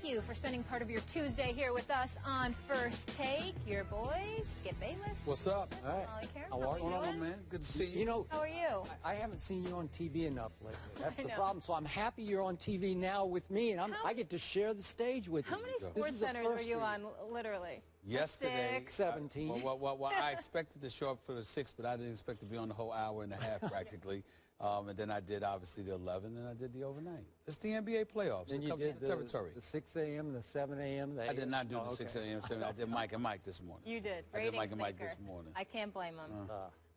you for spending part of your Tuesday here with us on First Take. Your boys, Skip Bayless. What's up? How are you? Man? Good to see you. You know, how are you? I haven't seen you on TV enough lately. That's I the know. problem. So I'm happy you're on TV now with me, and I get to share the stage with you. How many sports centers were you on, literally? Yesterday, 17. Well, I expected to show up for the 6, but I didn't expect to be on the whole hour and a half practically. And then I did, obviously, the 11, and I did the overnight. It's the NBA playoffs. Then it you comes did from the territory. the 6 a.m., the 7 a.m., the 8 I did not do the okay. 6 a.m. 7. I did Mike and Mike this morning. You did. I did Mike and Mike Ratings this morning. I can't blame them.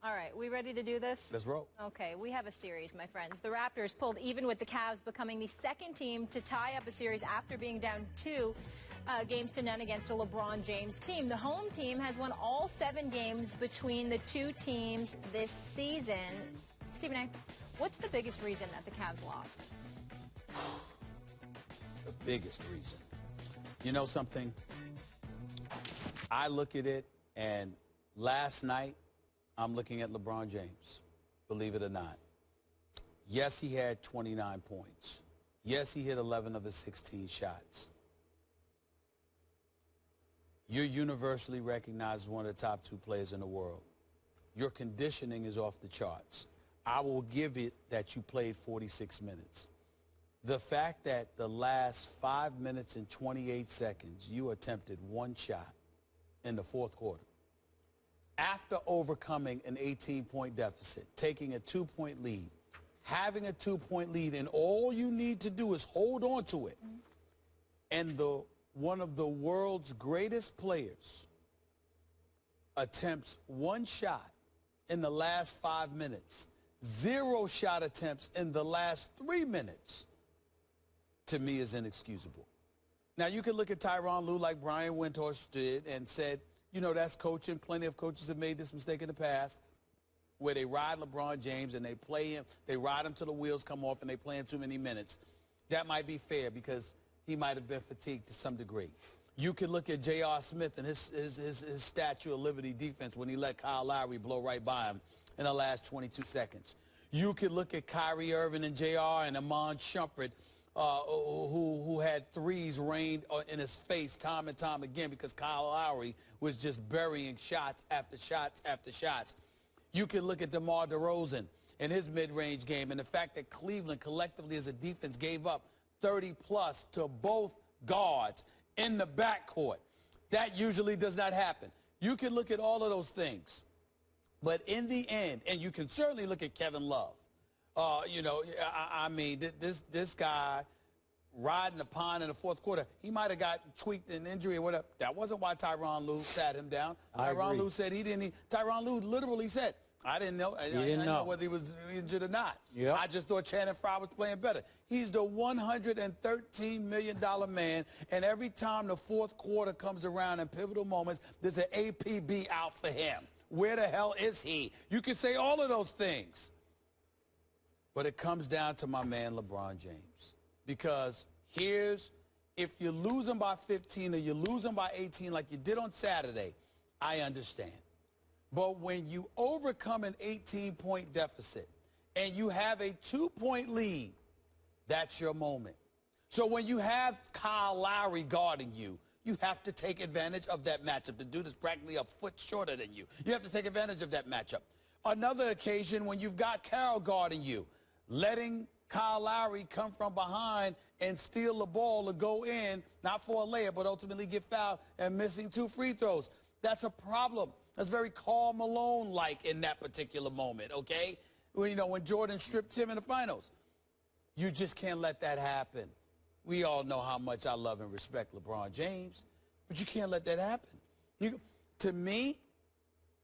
All right, we ready to do this? Let's roll. Okay, we have a series, my friends. The Raptors pulled even with the Cavs, becoming the second team to tie up a series after being down 2 games to none against a LeBron James team. The home team has won all 7 games between the two teams this season. Stephen A., what's the biggest reason that the Cavs lost? The biggest reason. You know something? I look at it, and last night, I'm looking at LeBron James, believe it or not. Yes, he had 29 points. Yes, he hit 11 of his 16 shots. You're universally recognized as one of the top 2 players in the world. Your conditioning is off the charts. I will give it that you played 46 minutes. The fact that the last 5 minutes and 28 seconds, you attempted 1 shot in the 4th quarter. After overcoming an 18-point deficit, taking a 2-point lead, having a 2-point lead, and all you need to do is hold on to it. And one of the world's greatest players attempts 1 shot in the last 5 minutes, 0 shot attempts in the last 3 minutes, to me is inexcusable. Now, you can look at Tyronn Lue like Brian Windhorst did and said, you know, that's coaching. Plenty of coaches have made this mistake in the past where they ride LeBron James and they play him, they ride him till the wheels come off and they play him too many minutes. That might be fair because he might have been fatigued to some degree. You can look at J.R. Smith and his Statue of Liberty defense when he let Kyle Lowry blow right by him in the last 22 seconds. You can look at Kyrie Irving and J.R. and Amon Shumpert, who had threes rained in his face time and time again because Kyle Lowry was just burying shots after shots after shots. You can look at DeMar DeRozan and his mid-range game and the fact that Cleveland collectively as a defense gave up 30-plus to both guards in the backcourt. That usually does not happen. You can look at all of those things. But in the end, and you can certainly look at Kevin Love. You know, I mean, this guy riding the pond in the 4th quarter, he might have got tweaked an injury or whatever. That wasn't why Tyronn Lue sat him down. Tyronn Lue said he didn't. Tyronn Lue literally said, I didn't know. I didn't know whether he was injured or not. Yep. I just thought Channing Frye was playing better. He's the $113 million man, and every time the 4th quarter comes around in pivotal moments, there's an APB out for him. Where the hell is he? You can say all of those things. But it comes down to my man LeBron James. Because if you're losing by 15 or you're losing by 18 like you did on Saturday, I understand. But when you overcome an 18-point deficit and you have a 2-point lead, that's your moment. So when you have Kyle Lowry guarding you, you have to take advantage of that matchup. The dude is practically a foot shorter than you. You have to take advantage of that matchup. Another occasion when you've got Carroll guarding you, letting Kyle Lowry come from behind and steal the ball to go in, not for a layup, but ultimately get fouled and missing 2 free throws. That's a problem. That's very Karl Malone-like in that particular moment, okay? When, you know, when Jordan stripped him in the finals. You just can't let that happen. We all know how much I love and respect LeBron James, but you can't let that happen. To me,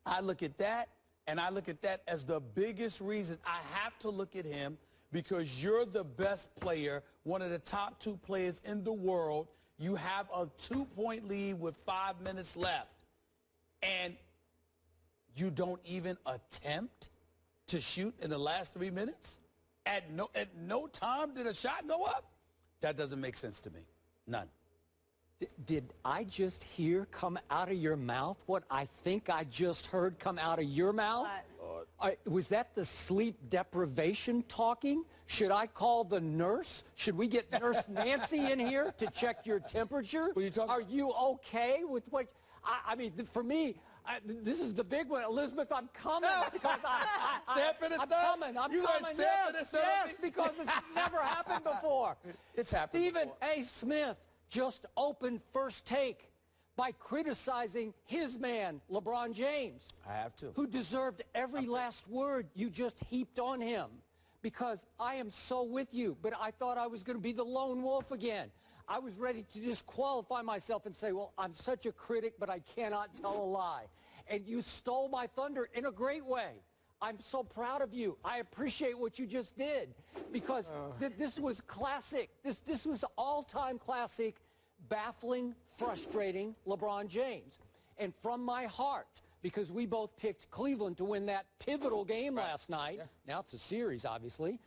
I look at that, and I look at that as the biggest reason. I have to look at him because you're the best player, one of the top 2 players in the world. You have a 2-point lead with 5 minutes left, and you don't even attempt to shoot in the last 3 minutes? At no time did a shot go up? That doesn't make sense to me. None. Did I just hear come out of your mouth what I think I just heard come out of your mouth? Was that the sleep deprivation talking? Should I call the nurse? Should we get Nurse Nancy in here to check your temperature? Are you okay with what? I mean, for me, this is the big one. Elizabeth, I'm coming because I'm coming. I'm coming. Yes, because it's never happened before. It's happened Stephen before. A. Smith just opened First Take by criticizing his man, LeBron James. I have to. Who deserved every last word you just heaped on him. Because I am so with you, but I thought I was going to be the lone wolf again. I was ready to disqualify myself and say, well, I'm such a critic, but I cannot tell a lie. And you stole my thunder in a great way. I'm so proud of you. I appreciate what you just did because this was classic. This was all-time classic, baffling, frustrating LeBron James. And from my heart, because we both picked Cleveland to win that pivotal game last night. Yeah. Now it's a series, obviously.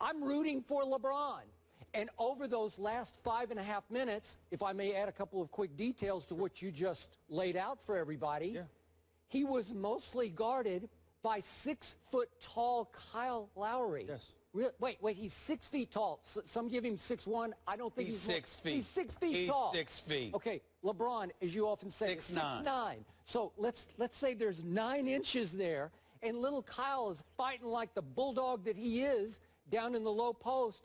I'm rooting for LeBron. And over those last 5.5 minutes, if I may add a couple of quick details to what you just laid out for everybody, he was mostly guarded by 6-foot-tall Kyle Lowry. Yes. Wait, he's 6 feet tall. Some give him 6'1". I don't think he's 6 feet. He's 6 feet tall. He's 6 feet. Okay, LeBron, as you often say, 6'9". So let's say there's 9 inches there, and little Kyle is fighting like the bulldog that he is down in the low post.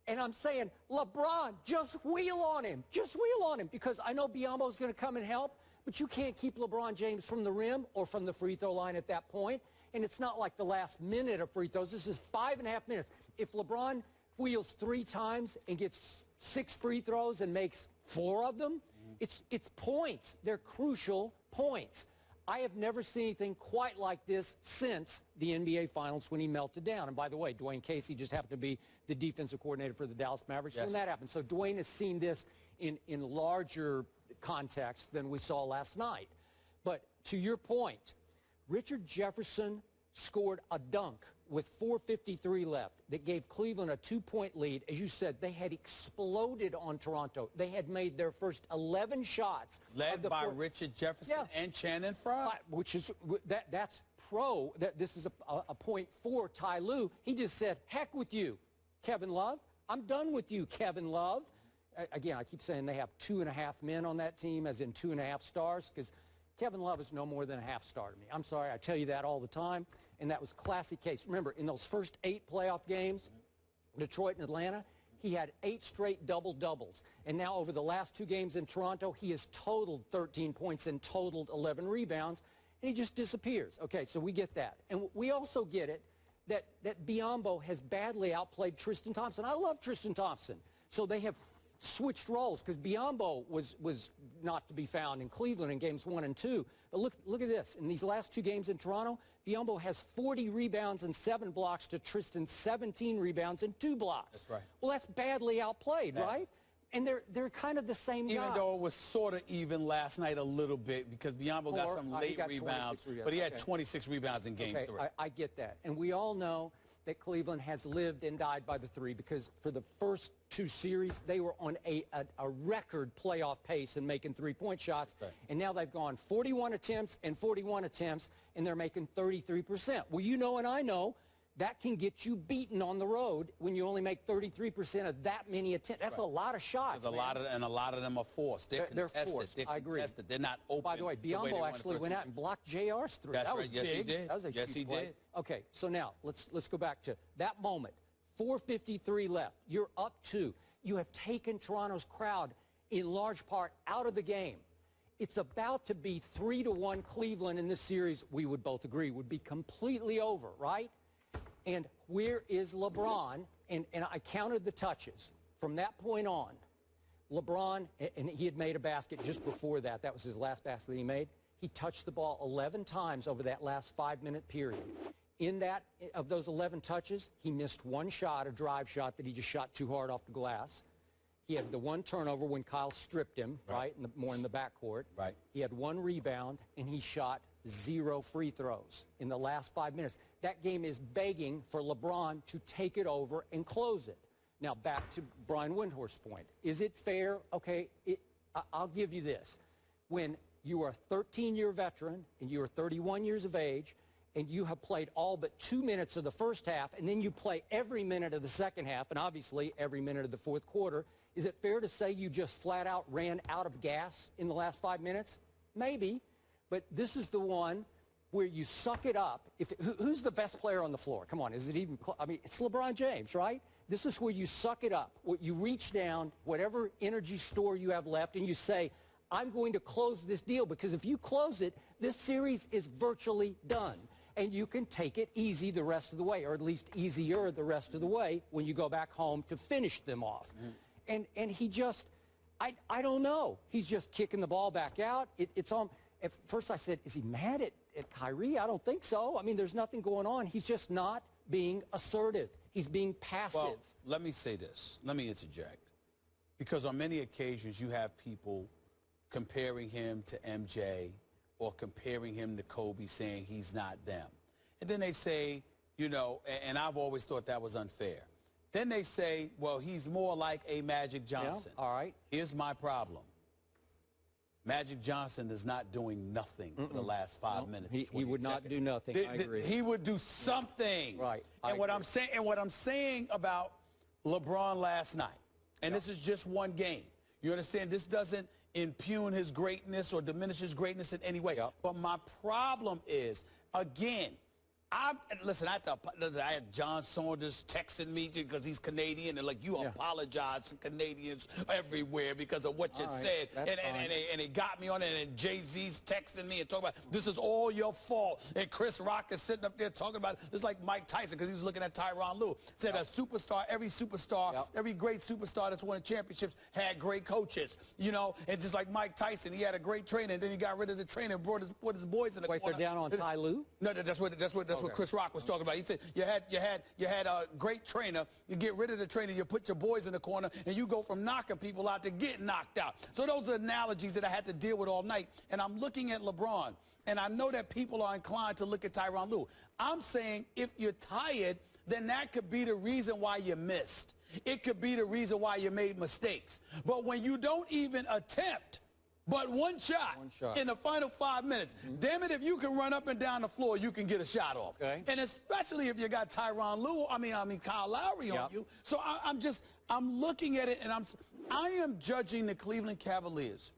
And I'm saying, LeBron, just wheel on him. Just wheel on him, because I know Biyombo's going to come and help, but you can't keep LeBron James from the rim or from the free throw line at that point. And it's not like the last minute of free throws. This is 5.5 minutes. If LeBron wheels 3 times and gets 6 free throws and makes 4 of them, it's points. They're crucial points. I have never seen anything quite like this since the NBA Finals when he melted down. And by the way, Dwayne Casey just happened to be the defensive coordinator for the Dallas Mavericks when that happened. So Dwayne has seen this in larger context than we saw last night. But to your point, Richard Jefferson scored a dunk with 4:53 left that gave Cleveland a 2-point lead. As you said, they had exploded on Toronto. They had made their first 11 shots. Led by Richard Jefferson and Channing Frye. Which is, that's pro. This is a point for Ty Lue. He just said, heck with you, Kevin Love. I'm done with you, Kevin Love. Again, I keep saying they have 2.5 men on that team, as in 2.5 stars, because Kevin Love is no more than a half star to me. I'm sorry, I tell you that all the time, and that was classic case. Remember, in those first 8 playoff games, Detroit and Atlanta, he had 8 straight double-doubles. And now over the last 2 games in Toronto, he has totaled 13 points and totaled 11 rebounds, and he just disappears. Okay, so we get that. And we also get it that Biyombo has badly outplayed Tristan Thompson. I love Tristan Thompson. So they have switched roles because Biyombo was not to be found in Cleveland in games 1 and 2. But look at this. In these last 2 games in Toronto, Biyombo has 40 rebounds and 7 blocks to Tristan's 17 rebounds and 2 blocks. That's right. Well, that's badly outplayed, right? And they're kind of the same guy. Even though it was sort of even last night a little bit because Biyombo got some late rebounds, but he had 26 rebounds in game 3. I get that. And we all know that Cleveland has lived and died by the 3 because for the first 2 series, they were on a record playoff pace in making 3-point shots. And now they've gone 41 attempts and 41 attempts, and they're making 33%. Well, you know and I know that can get you beaten on the road when you only make 33% of that many attempts. That's a lot of shots, a lot of them are forced. They're contested. Forced. They're I agree. Contested. They're not open. By the way, Biyombo actually went out and blocked JR's 3. That's that right. was Yes, big. he did. That was a yes, huge he play. did. Okay, so now let's go back to that moment. 4:53 left. You're up 2. You have taken Toronto's crowd in large part out of the game. It's about to be 3-1 Cleveland in this series. We would both agree would be completely over, right? And where is LeBron? And I counted the touches. From that point on, LeBron, and he had made a basket just before that. That was his last basket that he made. He touched the ball 11 times over that last 5-minute period. Of those 11 touches, he missed 1 shot, a drive shot that he just shot too hard off the glass. He had the 1 turnover when Kyle stripped him, right, more in the backcourt. Right. He had 1 rebound, and he shot 0 free throws in the last 5 minutes. That game is begging for LeBron to take it over and close it. Now, back to Brian Windhorst's point. Is it fair? Okay, I'll give you this. When you are a 13-year veteran and you are 31 years of age and you have played all but 2 minutes of the first half, and then you play every minute of the second half, and obviously every minute of the fourth quarter, is it fair to say you just flat out ran out of gas in the last 5 minutes? Maybe, but this is the one where you suck it up. Who's the best player on the floor? Come on, is it even close? I mean, it's LeBron James, right? This is where you suck it up. You reach down, whatever energy store you have left, and you say, I'm going to close this deal, because if you close it, this series is virtually done. And you can take it easy the rest of the way, or at least easier the rest of the way when you go back home to finish them off. And he just, I don't know. He's just kicking the ball back out. It's on. At first I said, is he mad at Kyrie? I don't think so. I mean, there's nothing going on. He's just not being assertive. He's being passive. Well, let me say this. Let me interject. Because on many occasions you have people comparing him to MJ or comparing him to Kobe, saying he's not them. And then they say, you know, and I've always thought that was unfair. Then they say, well, he's more like a Magic Johnson. Yeah, all right. Here's my problem. Magic Johnson is not doing nothing for the last 5 minutes. He would not do nothing. I agree. He would do something. Right. And what I'm saying about LeBron last night, and this is just one game. You understand? This doesn't impugn his greatness or diminish his greatness in any way. But my problem is, again, listen, I had John Saunders texting me because he's Canadian, and like, you apologize to Canadians everywhere because of what you said, and it got me on it, and Jay-Z's texting me and talking about, this is all your fault, and Chris Rock is sitting up there talking about, it's like Mike Tyson, because he was looking at Tyronn Lue, said a superstar, every great superstar that's won championships had great coaches, you know, and just like Mike Tyson, he had a great trainer, and then he got rid of the trainer and brought his boys in the corner. Wait, they're down on Ty Lue? No, that's what Chris Rock was talking about. He said you had a great trainer. You get rid of the trainer, you put your boys in the corner, and you go from knocking people out to getting knocked out. So those are analogies that I had to deal with all night. And I'm looking at LeBron, and I know that people are inclined to look at Tyronn Lue. I'm saying if you're tired, then that could be the reason why you missed. It could be the reason why you made mistakes. But when you don't even attempt but one shot in the final 5 minutes. Damn it, if you can run up and down the floor, you can get a shot off. And especially if you got Tyronn Lue, I mean Kyle Lowry on you. So I'm looking at it, and I am judging the Cleveland Cavaliers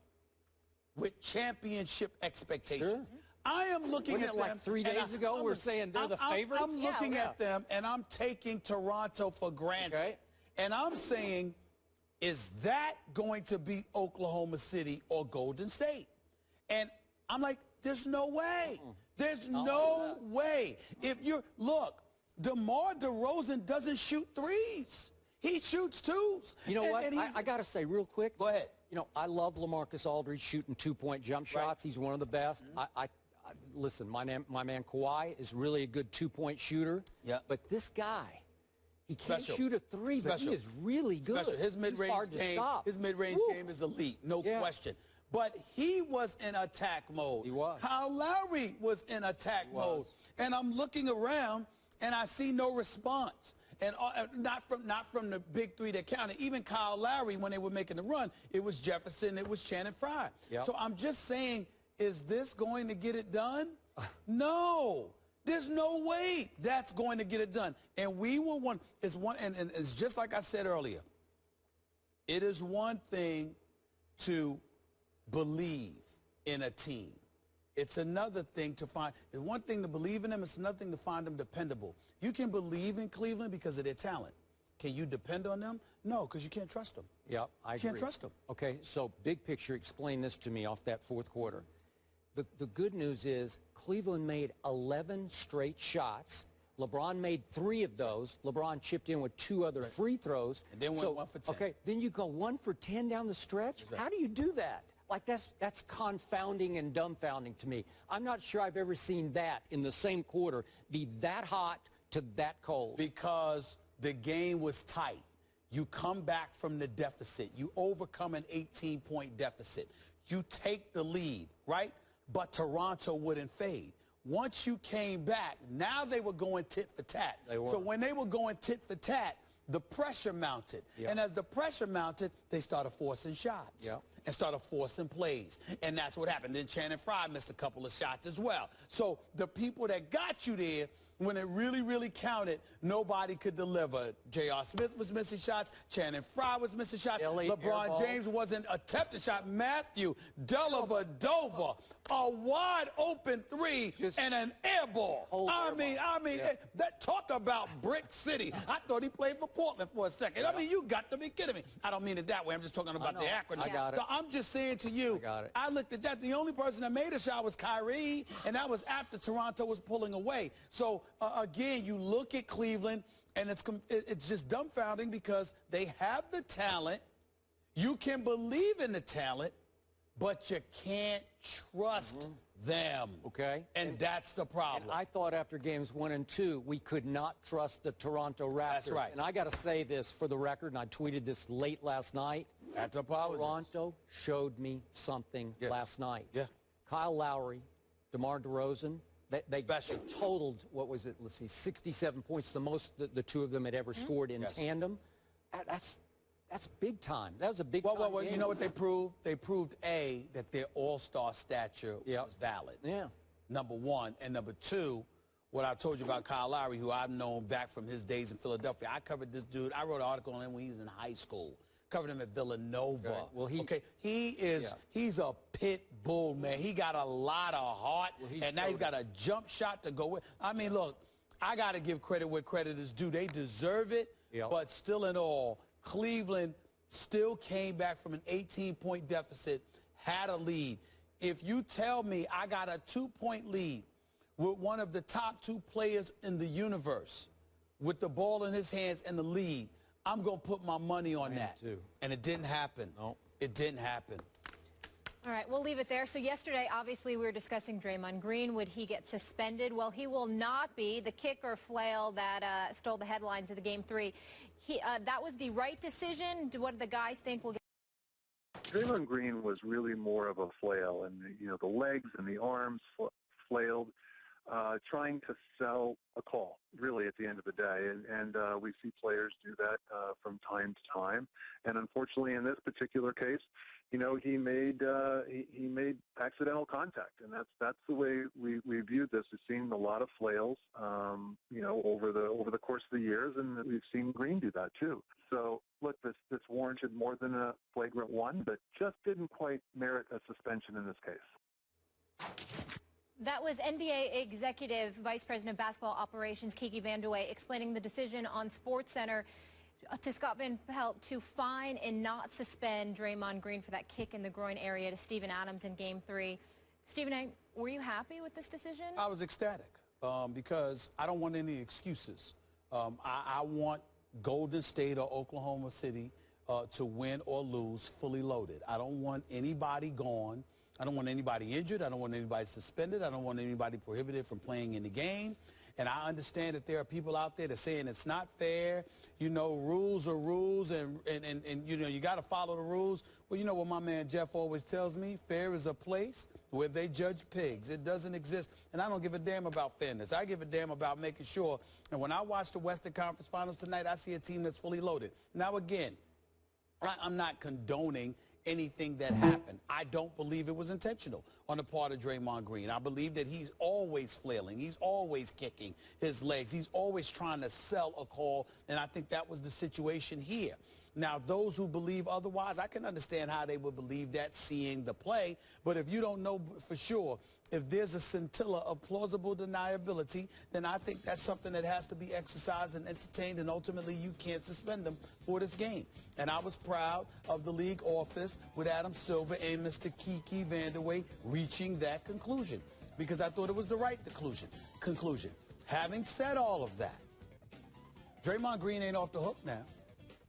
with championship expectations. I am looking at them. Like 3 days ago, we're saying they're the favorites? I'm looking at them, and I'm taking Toronto for granted. And I'm saying, is that going to beat Oklahoma City or Golden State? And I'm like, there's no way. There's no way. Look, DeMar DeRozan doesn't shoot threes. He shoots twos. You know what? I got to say real quick. Go ahead. You know, I love LaMarcus Aldridge shooting two-point jump shots. He's one of the best. Listen, my man Kawhi is really a good two-point shooter. But this guy, he can't shoot a three, but he is really good. His mid-range game is elite, no question. But he was in attack mode. He was. Kyle Lowry was in attack mode. And I'm looking around, and I see no response. And not from the big three that counted. Even Kyle Lowry, when they were making the run, it was Jefferson, it was Channing Frye. So I'm just saying, is this going to get it done? No. There's no way that's going to get it done. And we will and it's just like I said earlier. It is one thing to believe in a team. It's another thing to find. It's one thing to believe in them. It's another thing to find them dependable. You can believe in Cleveland because of their talent. Can you depend on them? No, because you can't trust them. I agree. You can't trust them. Okay, so big picture, explain this to me off that fourth quarter. The good news is Cleveland made 11 straight shots. LeBron made 3 of those. LeBron chipped in with 2 other free throws. And then went 1 for 10. Okay, then you go 1 for 10 down the stretch? How do you do that? Like, that's confounding and dumbfounding to me. I'm not sure I've ever seen that in the same quarter be that hot to that cold. Because the game was tight. You come back from the deficit. You overcome an 18-point deficit. You take the lead, right? But Toronto wouldn't fade. Once you came back, now they were going tit for tat. So when they were going tit for tat, the pressure mounted. Yep. And as the pressure mounted, they started forcing shots. Yep. And started forcing plays. And that's what happened. Then Channing Frye missed a couple of shots as well. So the people that got you there, when it really, really counted, nobody could deliver. J.R. Smith was missing shots. Channing Frye was missing shots. LeBron James wasn't attempting shot. Matthew Dellavedova, a wide open three and an air ball. That talk about Brick City. I thought he played for Portland for a second. I mean, you got to be kidding me. I don't mean it that way. I'm just talking about the acronym. I got it. So I'm just saying to you, I looked at that. The only person that made a shot was Kyrie, and that was after Toronto was pulling away. So, again, you look at Cleveland, and it's just dumbfounding because they have the talent. You can believe in the talent, but you can't trust them. Okay. And that's the problem. And I thought after games 1 and 2, we could not trust the Toronto Raptors. That's right. And I got to say this for the record, and I tweeted this late last night. I have to apologize. Toronto showed me something last night. Yeah. Kyle Lowry, DeMar DeRozan, they totaled, what was it, let's see, 67 points, the most the two of them had ever scored in tandem. That's big time. That was a big time Well, game. you know what they proved? They proved, A, that their all-star stature was valid. Yeah. Number one. And number two, what I told you about Kyle Lowry, who I've known back from his days in Philadelphia. I covered this dude. I wrote an article on him when he was in high school. Covered him at Villanova. Okay. Well, he's a pit bull, man. He got a lot of heart, and now he's got a jump shot to go with. I mean, look, I got to give credit where credit is due. They deserve it, but still in all, Cleveland still came back from an 18-point deficit, had a lead. If you tell me I got a 2-point lead with one of the top 2 players in the universe with the ball in his hands and the lead, I'm going to put my money on that. Too. And it didn't happen. No. It didn't happen. All right, we'll leave it there. So yesterday, obviously, we were discussing Draymond Green. Would he get suspended? Well, he will not be. The kicker flail that stole the headlines of the Game 3. That was the right decision. What do the guys think will get? Draymond Green was really more of a flail, and the legs and the arms flailed, trying to sell a call, really, at the end of the day. And we see players do that from time to time. And unfortunately, in this particular case, he made accidental contact, and that's the way we viewed this. We've seen a lot of flails, over the course of the years, and we've seen Green do that too. So look, this warranted more than a flagrant one, but just didn't quite merit a suspension in this case. That was NBA Executive Vice President of Basketball Operations Kiki Vandeweghe explaining the decision on SportsCenter to Scott Van Pelt to fine and not suspend Draymond Green for that kick in the groin area to Steven Adams in Game 3. Stephen A., were you happy with this decision? I was ecstatic because I don't want any excuses. I want Golden State or Oklahoma City to win or lose fully loaded. I don't want anybody gone. I don't want anybody injured. I don't want anybody suspended. I don't want anybody prohibited from playing in the game. And I understand that there are people out there that are saying it's not fair. Rules are rules, and you got to follow the rules. Well, you know what my man Jeff always tells me? Fair is a place where they judge pigs. It doesn't exist. And I don't give a damn about fairness. I give a damn about making sure. And when I watch the Western Conference Finals tonight, I see a team that's fully loaded. Now, again, I'm not condoning anything that happened. I don't believe it was intentional on the part of Draymond Green. I believe that he's always flailing. He's always kicking his legs. He's always trying to sell a call, and I think that was the situation here. Now, those who believe otherwise, I can understand how they would believe that seeing the play, but if you don't know for sure, if there's a scintilla of plausible deniability, then I think that's something that has to be exercised and entertained, and ultimately you can't suspend them for this game. And I was proud of the league office with Adam Silver and Mr. Kiki Vandeweghe reaching that conclusion because I thought it was the right conclusion. Having said all of that, Draymond Green ain't off the hook now.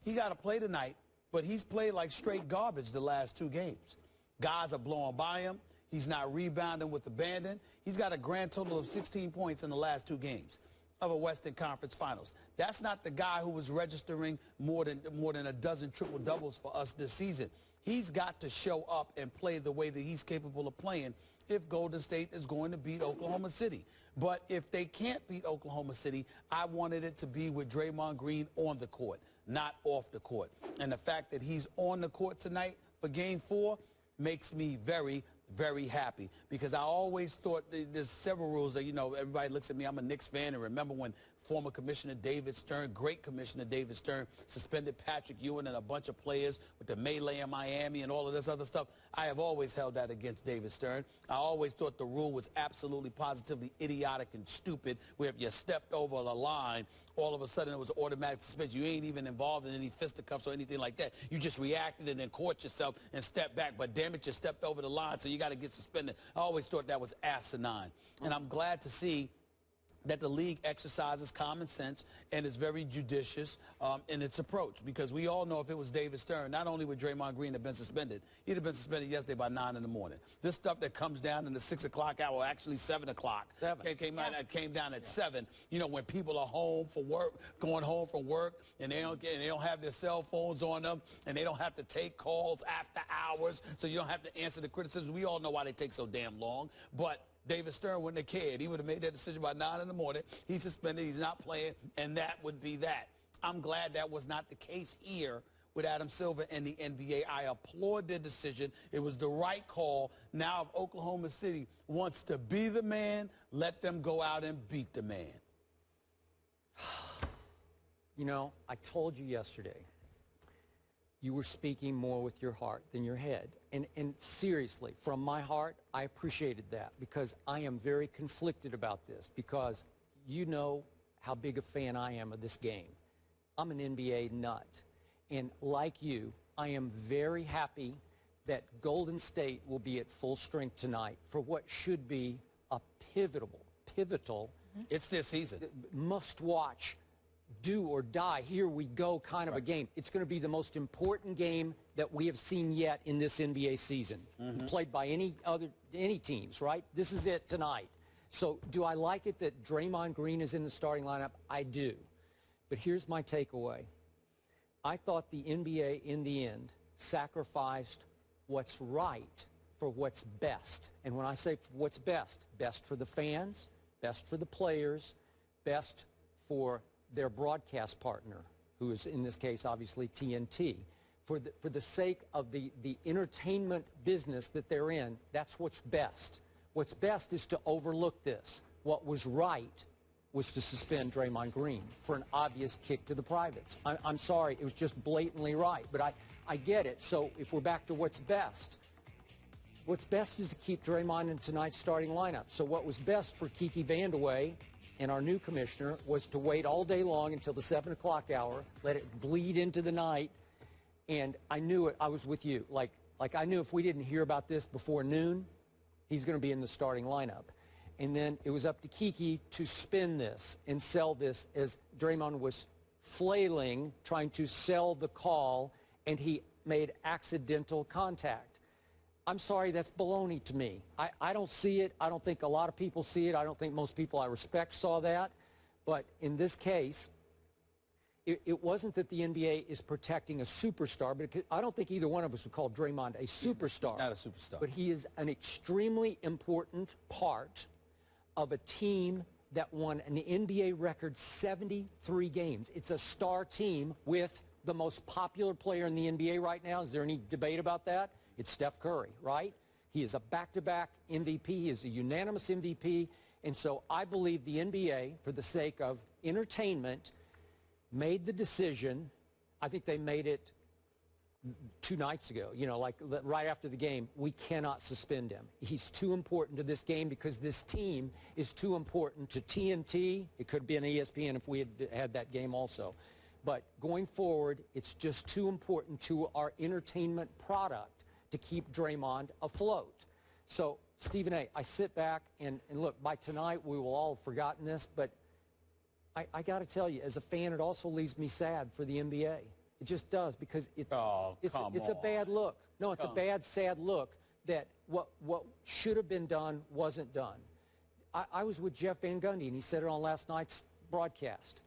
He got to play tonight, but he's played like straight garbage the last 2 games. Guys are blowing by him. He's not rebounding with abandon. He's got a grand total of 16 points in the last 2 games of a Western Conference Finals. That's not the guy who was registering more than a dozen triple-doubles for us this season. He's got to show up and play the way that he's capable of playing if Golden State is going to beat Oklahoma City. But if they can't beat Oklahoma City, I wanted it to be with Draymond Green on the court, not off the court. And the fact that he's on the court tonight for Game 4 makes me very, very happy, because I always thought there's several rules that, you know, everybody looks at me, I'm a Knicks fan, and remember when former Commissioner David Stern, great Commissioner David Stern, suspended Patrick Ewing and a bunch of players with the melee in Miami and all of this other stuff. I have always held that against David Stern. I always thought the rule was absolutely positively idiotic and stupid, where if you stepped over the line, all of a sudden it was automatic suspension. You ain't even involved in any fisticuffs or anything like that. You just reacted and then caught yourself and stepped back. But damn it, you stepped over the line, so you got to get suspended. I always thought that was asinine. And I'm glad to see that the league exercises common sense and is very judicious in its approach, because we all know if it was David Stern, not only would Draymond Green have been suspended, he'd have been suspended yesterday by 9 in the morning. This stuff that comes down in the 6 o'clock hour, actually 7 o'clock, came down at 7, you know, when people are home for work, going home from work, and they don't have their cell phones on them, and they don't have to take calls after hours, so you don't have to answer the criticism. We all know why they take so damn long, but David Stern wouldn't have cared. He would have made that decision by 9 in the morning. He's suspended. He's not playing, and that would be that. I'm glad that was not the case here with Adam Silver and the NBA. I applaud their decision. It was the right call. Now, if Oklahoma City wants to be the man, let them go out and beat the man. You know, I told you yesterday, you were speaking more with your heart than your head. And seriously, from my heart, I appreciated that, because I am very conflicted about this, because you know how big a fan I am of this game. I'm an NBA nut. And like you, I am very happy that Golden State will be at full strength tonight for what should be a pivotal, it's their season, must-watch, do or die, here we go kind of a game. It's going to be the most important game that we have seen yet in this NBA season, played by any teams, right? This is it tonight. So do I like it that Draymond Green is in the starting lineup? I do. But here's my takeaway. I thought the NBA, in the end, sacrificed what's right for what's best. And when I say what's best, best for the fans, best for the players, best for their broadcast partner, who is in this case obviously TNT. For the sake of the entertainment business that they're in, that's what's best. What's best is to overlook this. What was right was to suspend Draymond Green for an obvious kick to the privates. I'm sorry, it was just blatantly right, but I get it. So if we're back to what's best is to keep Draymond in tonight's starting lineup. So what was best for Kiki Vandeweghe and our new commissioner was to wait all day long until the 7 o'clock hour, let it bleed into the night, and I knew it. I was with you. Like I knew if we didn't hear about this before noon, he's going to be in the starting lineup. And then it was up to Kiki to spin this and sell this as Draymond was flailing, trying to sell the call, and he made accidental contact. I'm sorry, that's baloney to me. I don't see it. I don't think a lot of people see it. I don't think most people I respect saw that. But in this case, it wasn't that the NBA is protecting a superstar, but I don't think either one of us would call Draymond a superstar. He's not a superstar. But he is an extremely important part of a team that won an NBA record 73 games. It's a star team with the most popular player in the NBA right now. Is there any debate about that? It's Steph Curry, right? He is a back-to-back MVP. He is a unanimous MVP. And so I believe the NBA, for the sake of entertainment, made the decision. I think they made it 2 nights ago, you know, like right after the game. We cannot suspend him. He's too important to this game because this team is too important to TNT. It could be an ESPN if we had that game also. But going forward, it's just too important to our entertainment product to keep Draymond afloat. So, Stephen A., I sit back and look, by tonight we will all have forgotten this, but I got to tell you, as a fan, it also leaves me sad for the NBA. It just does, because it's a bad look. No, it's a bad, sad look that what should have been done wasn't done. I was with Jeff Van Gundy, and he said it on last night's broadcast.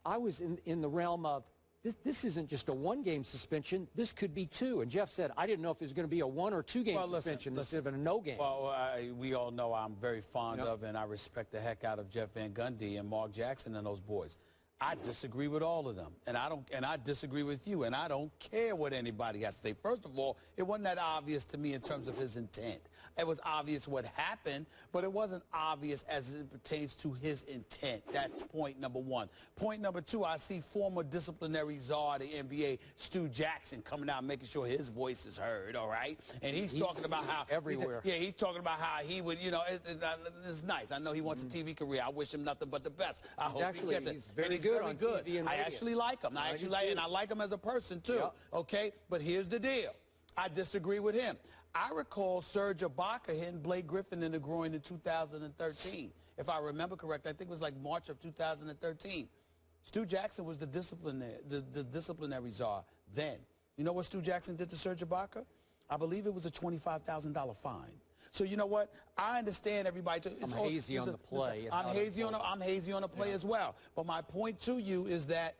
I was in the realm of, this isn't just a 1-game suspension. This could be 2. And Jeff said, I didn't know if it was going to be a 1 or 2 game suspension instead of a no game. Well, we all know I'm very fond of and I respect the heck out of Jeff Van Gundy and Mark Jackson and those boys. I disagree with all of them, and I disagree with you, and I don't care what anybody has to say. First of all, it wasn't that obvious to me in terms of his intent. It was obvious what happened, but it wasn't obvious as it pertains to his intent. That's point number one. Point number two, I see former disciplinary czar of the NBA, Stu Jackson, coming out making sure his voice is heard, all right? And he's talking about how everywhere. He's talking about how he would, it's nice. I know he wants a TV career. I wish him nothing but the best. I hope he gets it. He's very good on TV and I radio. actually like him. I like him as a person too. Yep. Okay, but here's the deal. I disagree with him. I recall Serge Ibaka hitting Blake Griffin in the groin in 2013. If I remember correct, I think it was like March of 2013. Stu Jackson was the disciplinary czar then. You know what Stu Jackson did to Serge Ibaka? I believe it was a $25,000 fine. So you know what? I understand everybody. I'm hazy on the play. I'm hazy on the play as well. But my point to you is that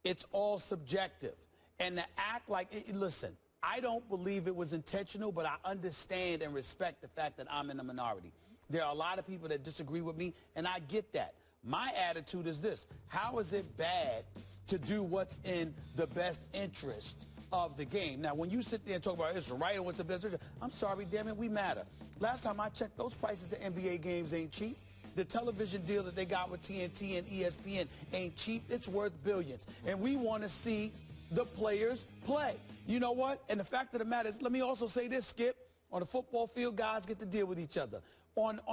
it's all subjective. And to act like, listen, I don't believe it was intentional, but I understand and respect the fact that I'm in the minority. There are a lot of people that disagree with me, and I get that. My attitude is this: how is it bad to do what's in the best interest of the game? Now, when you sit there and talk about it's right and what's the best interest, I'm sorry, damn it, we matter. Last time I checked, those prices to NBA games ain't cheap. The television deal that they got with TNT and ESPN ain't cheap. It's worth billions. And we want to see the players play. You know what? And the fact of the matter is, let me also say this, Skip. On the football field, guys get to deal with each other.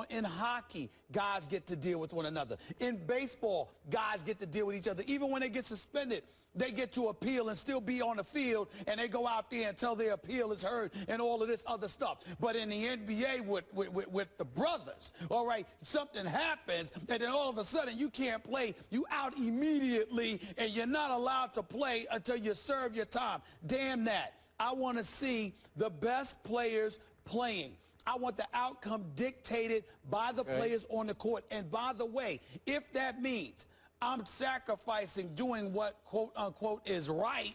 In hockey, guys get to deal with one another. In baseball, guys get to deal with each other. Even when they get suspended, they get to appeal and still be on the field, and they go out there until their appeal is heard and all of this other stuff. But in the NBA with the brothers, all right, something happens, and then all of a sudden you can't play. You out immediately, and you're not allowed to play until you serve your time. Damn that. I want to see the best players playing. I want the outcome dictated by the players on the court. And by the way, if that means I'm sacrificing doing what, quote, unquote, is right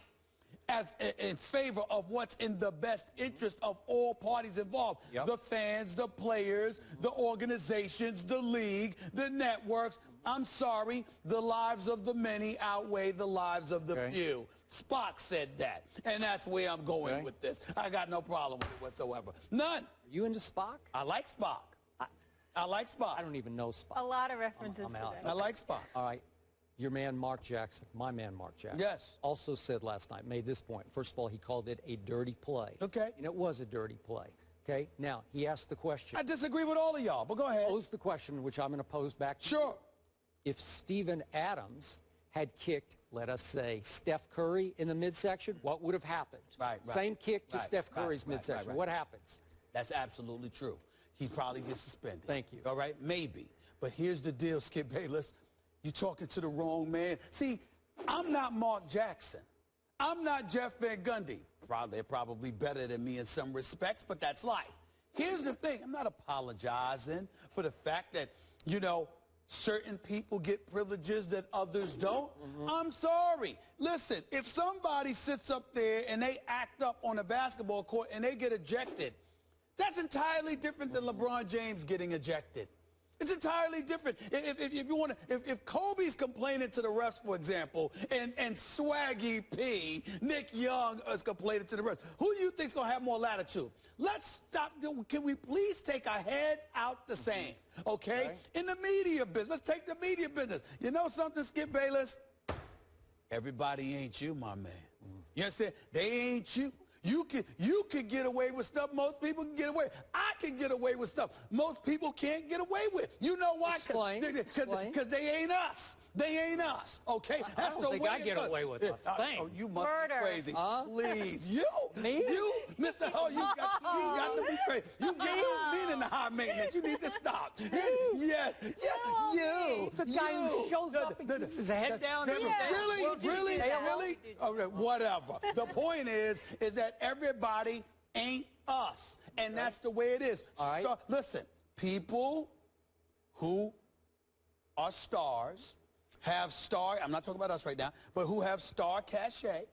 as in favor of what's in the best interest of all parties involved, the fans, the players, the organizations, the league, the networks, I'm sorry, the lives of the many outweigh the lives of the few. Spock said that, and that's where I'm going with this. I got no problem with it whatsoever. None. Are you into Spock? I like Spock. I like Spock. I don't even know Spock. A lot of references I'm out. today. I like Spock. All right. Your man, Mark Jackson, my man, Mark Jackson, also said last night, made this point. First of all, he called it a dirty play. Okay. And it was a dirty play. Okay. Now, he asked the question. I disagree with all of y'all, but go ahead. Pose the question, which I'm going to pose back to you. If Steven Adams had kicked, let us say, Steph Curry in the midsection, what would have happened? Same kick to Steph Curry's midsection. What happens? That's absolutely true. He probably gets suspended. Thank you. All right? Maybe. But here's the deal, Skip Bayless. You're talking to the wrong man. See, I'm not Mark Jackson. I'm not Jeff Van Gundy. They're probably better than me in some respects, but that's life. Here's the thing. I'm not apologizing for the fact that, certain people get privileges that others don't. I'm sorry. Listen, if somebody sits up there and they act up on a basketball court and they get ejected, that's entirely different than LeBron James getting ejected. It's entirely different. If Kobe's complaining to the refs, for example, and Swaggy P, Nick Young is complaining to the refs, who do you think's gonna have more latitude? Let's stop. Can we please take our head out the sand? Okay? In the media business, let's take the media business. You know something, Skip Bayless? Everybody ain't you, my man. You understand? They ain't you. You can get away with stuff most people can get away with. I can get away with stuff most people can't get away with. You know why? Because they ain't us. They ain't us. Okay? That's the way I get away with a thing. Oh, you must be crazy. Please. You? Me? You? Mr. Oh, you got to be crazy. You get meaning the high maintenance. You need to stop. Yes. You. The guy who shows up and keeps his head down. Really? Okay, whatever. The point is that everybody ain't us. And that's the way it is. All right. Listen, people who are stars have star, I'm not talking about us right now, but who have star cachet,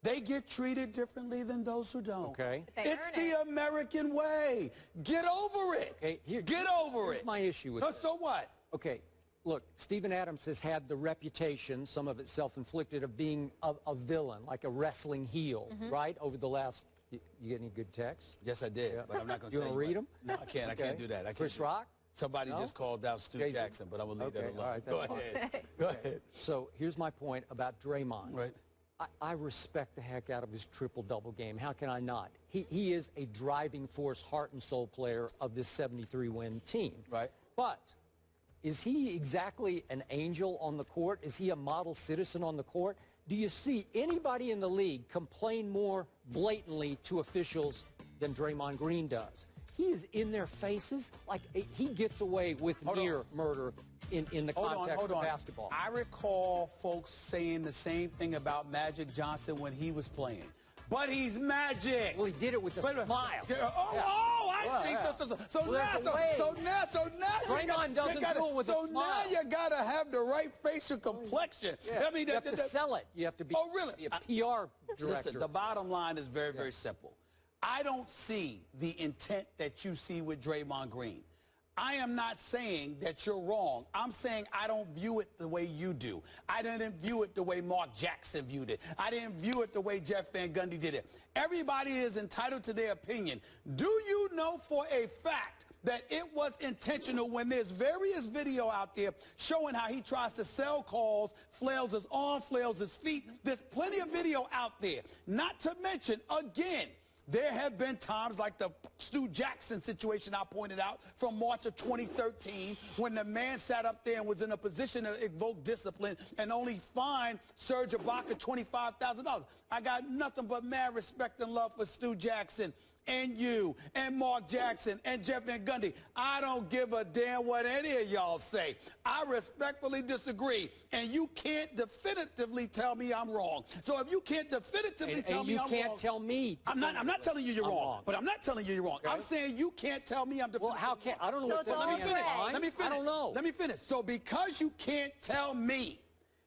they get treated differently than those who don't. Okay. It's the American way. Get over it. Okay. Get over it. Here's my issue with this. So what? Okay. look, Steven Adams has had the reputation, some of it self-inflicted, of being a villain, like a wrestling heel, right? Over the last, you get any good texts? Yes, I did, but I'm not going to tell you. You want to read them? No, I can't. Okay. I can't do that. I can't Chris Rock? Somebody just called out Stu Jackson, but I'm going to leave that alone. All right, Go ahead. Go ahead. So here's my point about Draymond. Right. I respect the heck out of his triple-double game. How can I not? He is a driving force, heart and soul player of this 73-win team. Right. But is he exactly an angel on the court? Is he a model citizen on the court? Do you see anybody in the league complain more blatantly to officials than Draymond Green does? He is in their faces like he gets away with near murder in the context of basketball. I recall folks saying the same thing about Magic Johnson when he was playing. But he's Magic. Well, he did it with a smile. I see. So now Draymond doesn't do it with a smile. So now you got to have the right facial complexion. Yeah. I mean, you have to sell it. You have to be, be a PR director. Listen, the bottom line is very, very simple. I don't see the intent that you see with Draymond Green. I am not saying that you're wrong. I'm saying I don't view it the way you do. I didn't view it the way Mark Jackson viewed it. I didn't view it the way Jeff Van Gundy did it. Everybody is entitled to their opinion. Do you know for a fact that it was intentional when there's various video out there showing how he tries to sell calls, flails his arm, flails his feet? There's plenty of video out there. Not to mention, again, there have been times like the Stu Jackson situation I pointed out from March of 2013 when the man sat up there and was in a position to evoke discipline and only fined Serge Ibaka $25,000. I got nothing but mad respect and love for Stu Jackson and you and Mark Jackson and Jeff Van Gundy. I don't give a damn what any of y'all say. I respectfully disagree, and you can't definitively tell me I'm wrong. So if you can't definitively tell me I'm wrong, you can't tell me. I'm not telling you you're wrong, but I'm not telling you you're wrong. Okay. I'm saying you can't tell me I'm definitively wrong. Well, how can I don't know so what's let me finish. I don't know. Let me finish. So because you can't tell me,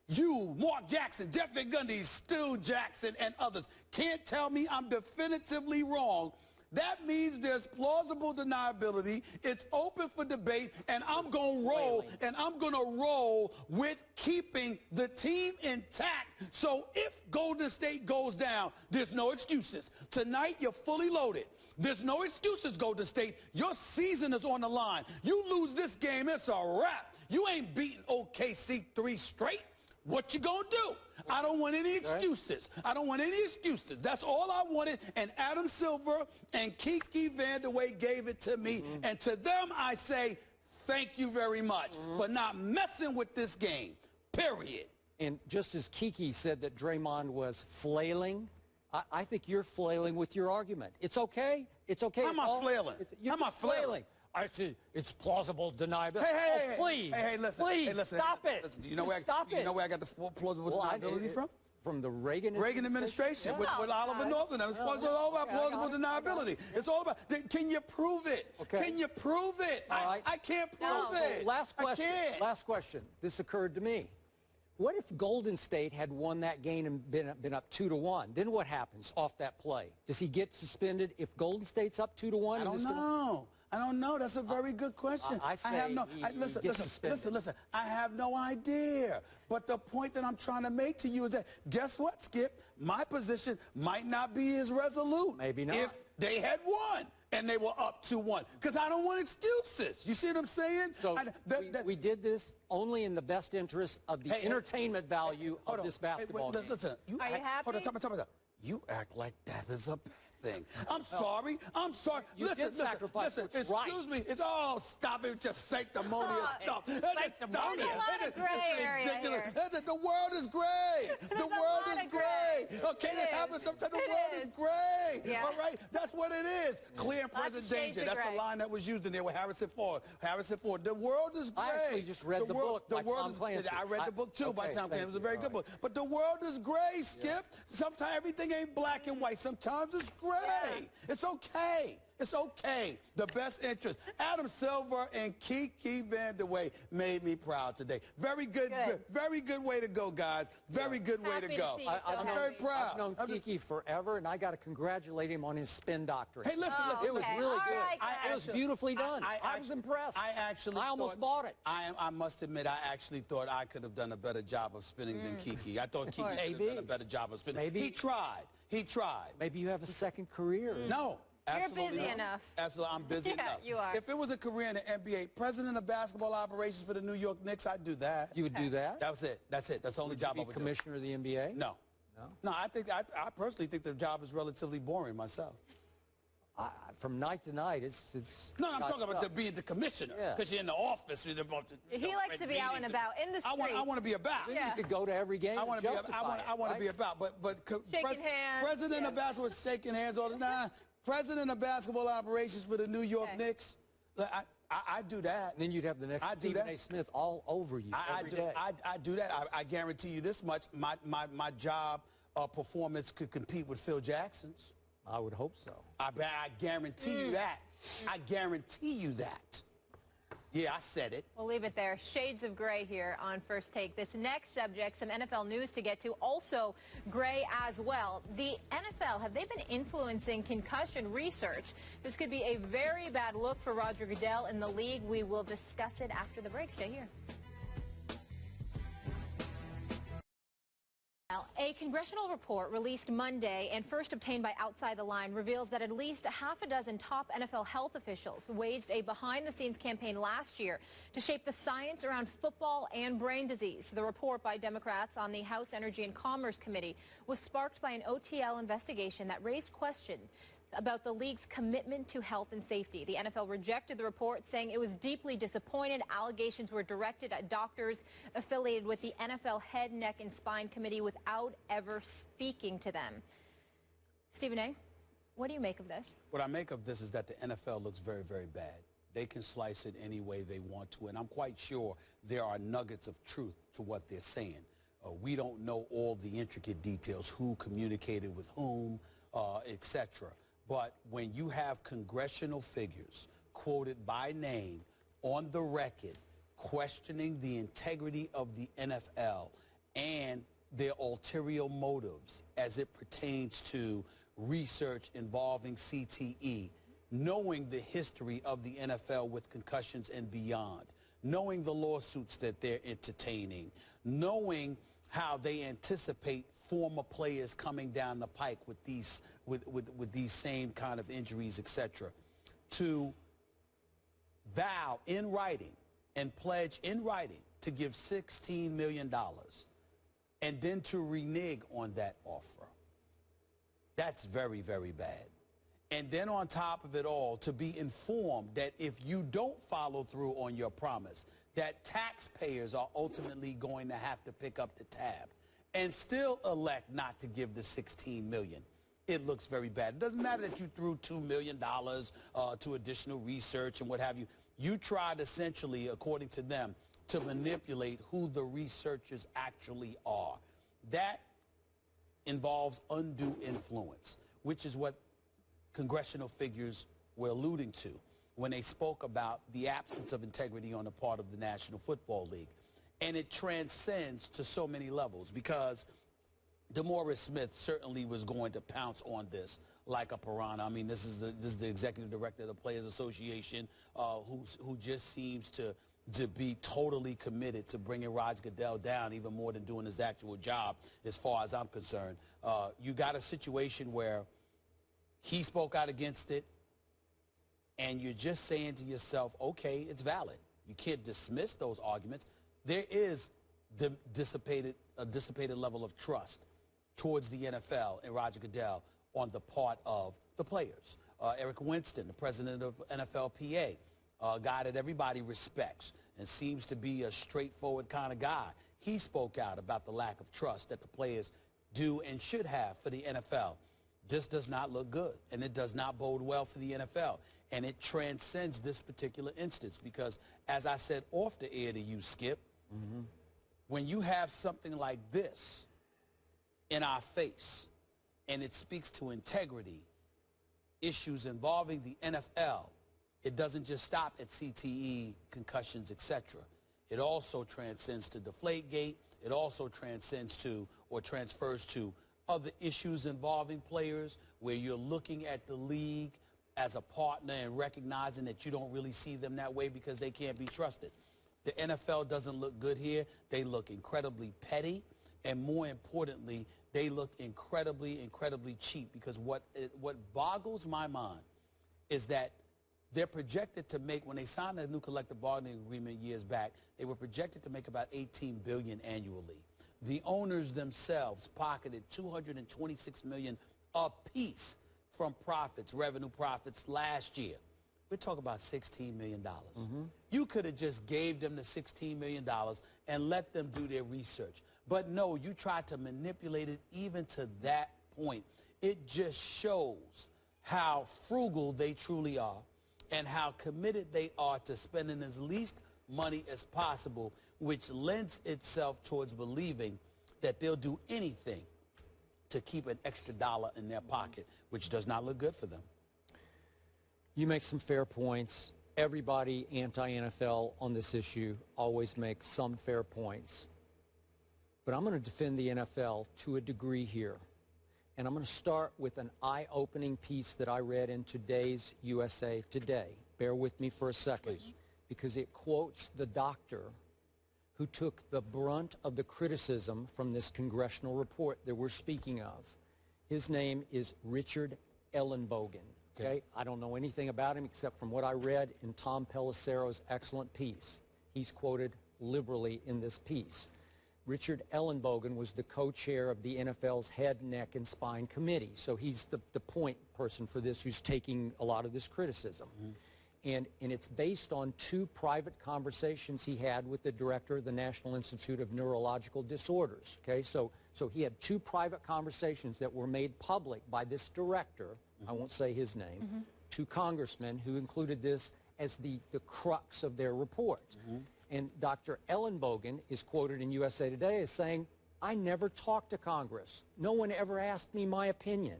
you, Mark Jackson, Jeff Van Gundy, Stu Jackson, and others can't tell me I'm definitively wrong, that means there's plausible deniability. It's open for debate, and I'm going to roll, and I'm going to roll with keeping the team intact. So if Golden State goes down, there's no excuses. Tonight, you're fully loaded. There's no excuses, Golden State. Your season is on the line. You lose this game, it's a wrap. You ain't beating OKC 3 straight. What you gonna do? I don't want any excuses. I don't want any excuses. That's all I wanted. And Adam Silver and Kiki Vandeweghe gave it to me. And to them, I say, thank you very much for not messing with this game, period. And just as Kiki said that Draymond was flailing, I think you're flailing with your argument. It's okay. It's okay. How am I flailing? How am I flailing? It's plausible deniability. Hey, please. Hey, listen. Please, hey, listen, stop it. Listen, do you know where I got the plausible deniability from? From the Reagan administration with Oliver North. It's all about plausible deniability. It's all about, can you prove it? Okay. Can you prove it? I can't prove it. Last question. I can't. Last question. This occurred to me. What if Golden State had won that game and been up 2-1? Then what happens off that play? Does he get suspended if Golden State's up 2-1? I don't know. I don't know. That's a very good question. I have no. Listen. I have no idea. But the point that I'm trying to make to you is that, guess what, Skip? My position might not be as resolute. Maybe not. If they had won and they were up 2-1. Because I don't want excuses. You see what I'm saying? So we did this only in the best interest of the entertainment value of this basketball game. Listen, are you happy? Hold on, time. You act like that is a thing. I'm sorry. You did sacrifice what's right. Excuse me. It's all stop it. Just sanctimonious stuff. Sanctimonious. There's a lot of gray area here. The world is gray. The world is gray. Okay, that happens sometimes. The world is gray. Yeah. All right? That's what it is. Clear and present danger. That's the line that was used in there with Harrison Ford. The world is gray. I actually just read the book by Tom Clancy. I read the book too by Tom Clancy. It was a very good book. But the world is gray, Skip. Sometimes everything ain't black and white. Sometimes it's gray. It's okay. It's okay. The best interest. Adam Silver and Kiki Vandeweghe made me proud today. Very good. Very good way to go, guys. Very good way to go. I'm very proud. I've known Kiki forever, and I got to congratulate him on his spin doctorate. Hey, listen. It was really good. Right, It was beautifully done. I was impressed. I almost bought it. I must admit, I actually thought I could have done a better job of spinning than Kiki. I thought Kiki could have done a better job of spinning. Maybe. He tried. He tried. Maybe you have a second career. No. Absolutely You're busy not. enough. Absolutely, I'm busy enough. You are. If it was a career in the NBA, president of basketball operations for the New York Knicks, I'd do that. You would do that? That was it. That's it. That's the only job I would do. Commissioner of the NBA? No. No, I personally think the job is relatively boring myself. From night to night, it's No, I'm talking about being the commissioner. Because you're in the office. He likes to be out and about in the streets. I want to be about. You could go to every game. I want to be about. But shaking hands. President of basketball shaking hands all the time. President of basketball operations for the New York Knicks. I do that. And then you'd have the next Stephen A. Smith all over you every day. I do that. I guarantee you this much. My job performance could compete with Phil Jackson's. I would hope so. I guarantee you that. I guarantee you that. Yeah, I said it. We'll leave it there. Shades of gray here on First Take. This next subject, some NFL news to get to, also gray as well. The NFL, have they been influencing concussion research? This could be a very bad look for Roger Goodell in the league. We will discuss it after the break. Stay here. A congressional report released Monday and first obtained by Outside the Line reveals that at least half a dozen top NFL health officials waged a behind-the-scenes campaign last year to shape the science around football and brain disease. The report by Democrats on the House Energy and Commerce Committee was sparked by an OTL investigation that raised questions about the league's commitment to health and safety. The NFL rejected the report, saying it was deeply disappointed. Allegations were directed at doctors affiliated with the NFL Head, Neck, and Spine Committee without ever speaking to them. Stephen A., what do you make of this? What I make of this is that the NFL looks very, very bad. They can slice it any way they want to, and I'm quite sure there are nuggets of truth to what they're saying. We don't know all the intricate details, who communicated with whom, etc. But when you have congressional figures quoted by name on the record questioning the integrity of the NFL and their ulterior motives as it pertains to research involving CTE, knowing the history of the NFL with concussions and beyond, knowing the lawsuits that they're entertaining, knowing how they anticipate former players coming down the pike with these same kind of injuries, etc., to vow in writing and pledge in writing to give $16 million and then to renege on that offer. That's very, very bad. And then on top of it all, to be informed that if you don't follow through on your promise, that taxpayers are ultimately going to have to pick up the tab and still elect not to give the $16 million. It looks very bad. It doesn't matter that you threw $2 million to additional research and what have you. You tried essentially, according to them, to manipulate who the researchers actually are. That involves undue influence, which is what congressional figures were alluding to when they spoke about the absence of integrity on the part of the National Football League. And it transcends to so many levels because DeMaurice Smith certainly was going to pounce on this like a piranha. I mean, this is the executive director of the Players Association who just seems to be totally committed to bringing Roger Goodell down even more than doing his actual job as far as I'm concerned. You got a situation where he spoke out against it and you're just saying to yourself, okay, it's valid. You can't dismiss those arguments. There is a dissipated level of trust towards the NFL and Roger Goodell on the part of the players. Eric Winston, the president of NFLPA, a guy that everybody respects and seems to be a straightforward kind of guy. He spoke out about the lack of trust that the players do and should have for the NFL. This does not look good, and it does not bode well for the NFL. And it transcends this particular instance because, as I said off the air to you, Skip, when you have something like this in our face and it speaks to integrity, issues involving the NFL, it doesn't just stop at CTE, concussions, etc. It also transcends to Deflategate. It also transcends to or transfers to other issues involving players where you're looking at the league as a partner and recognizing that you don't really see them that way because they can't be trusted. The NFL doesn't look good here. They look incredibly petty, and more importantly, they look incredibly, incredibly cheap, because what boggles my mind is that they're projected to make, when they signed the new collective bargaining agreement years back, they were projected to make about $18 billion annually. The owners themselves pocketed $226 million apiece from profits, revenue profits last year. We're talking about $16 million. You could have just gave them the $16 million and let them do their research. But no, you tried to manipulate it even to that point. It just shows how frugal they truly are and how committed they are to spending as least money as possible, which lends itself towards believing that they'll do anything to keep an extra dollar in their pocket, which does not look good for them. You make some fair points. Everybody anti-NFL on this issue always makes some fair points. But I'm going to defend the NFL to a degree here. And I'm going to start with an eye-opening piece that I read in today's USA Today. Bear with me for a second. Please. Because it quotes the doctor who took the brunt of the criticism from this congressional report that we're speaking of. His name is Richard Ellenbogen. Okay? I don't know anything about him except from what I read in Tom Pelissero's excellent piece. He's quoted liberally in this piece. Richard Ellenbogen was the co-chair of the NFL's head, neck, and spine committee. So he's the point person for this who's taking a lot of this criticism. And it's based on two private conversations he had with the director of the National Institute of Neurological Disorders. Okay, so he had two private conversations that were made public by this director, I won't say his name, two congressmen who included this as the crux of their report. And Dr. Ellenbogen is quoted in USA Today as saying, "I never talked to Congress. No one ever asked me my opinion.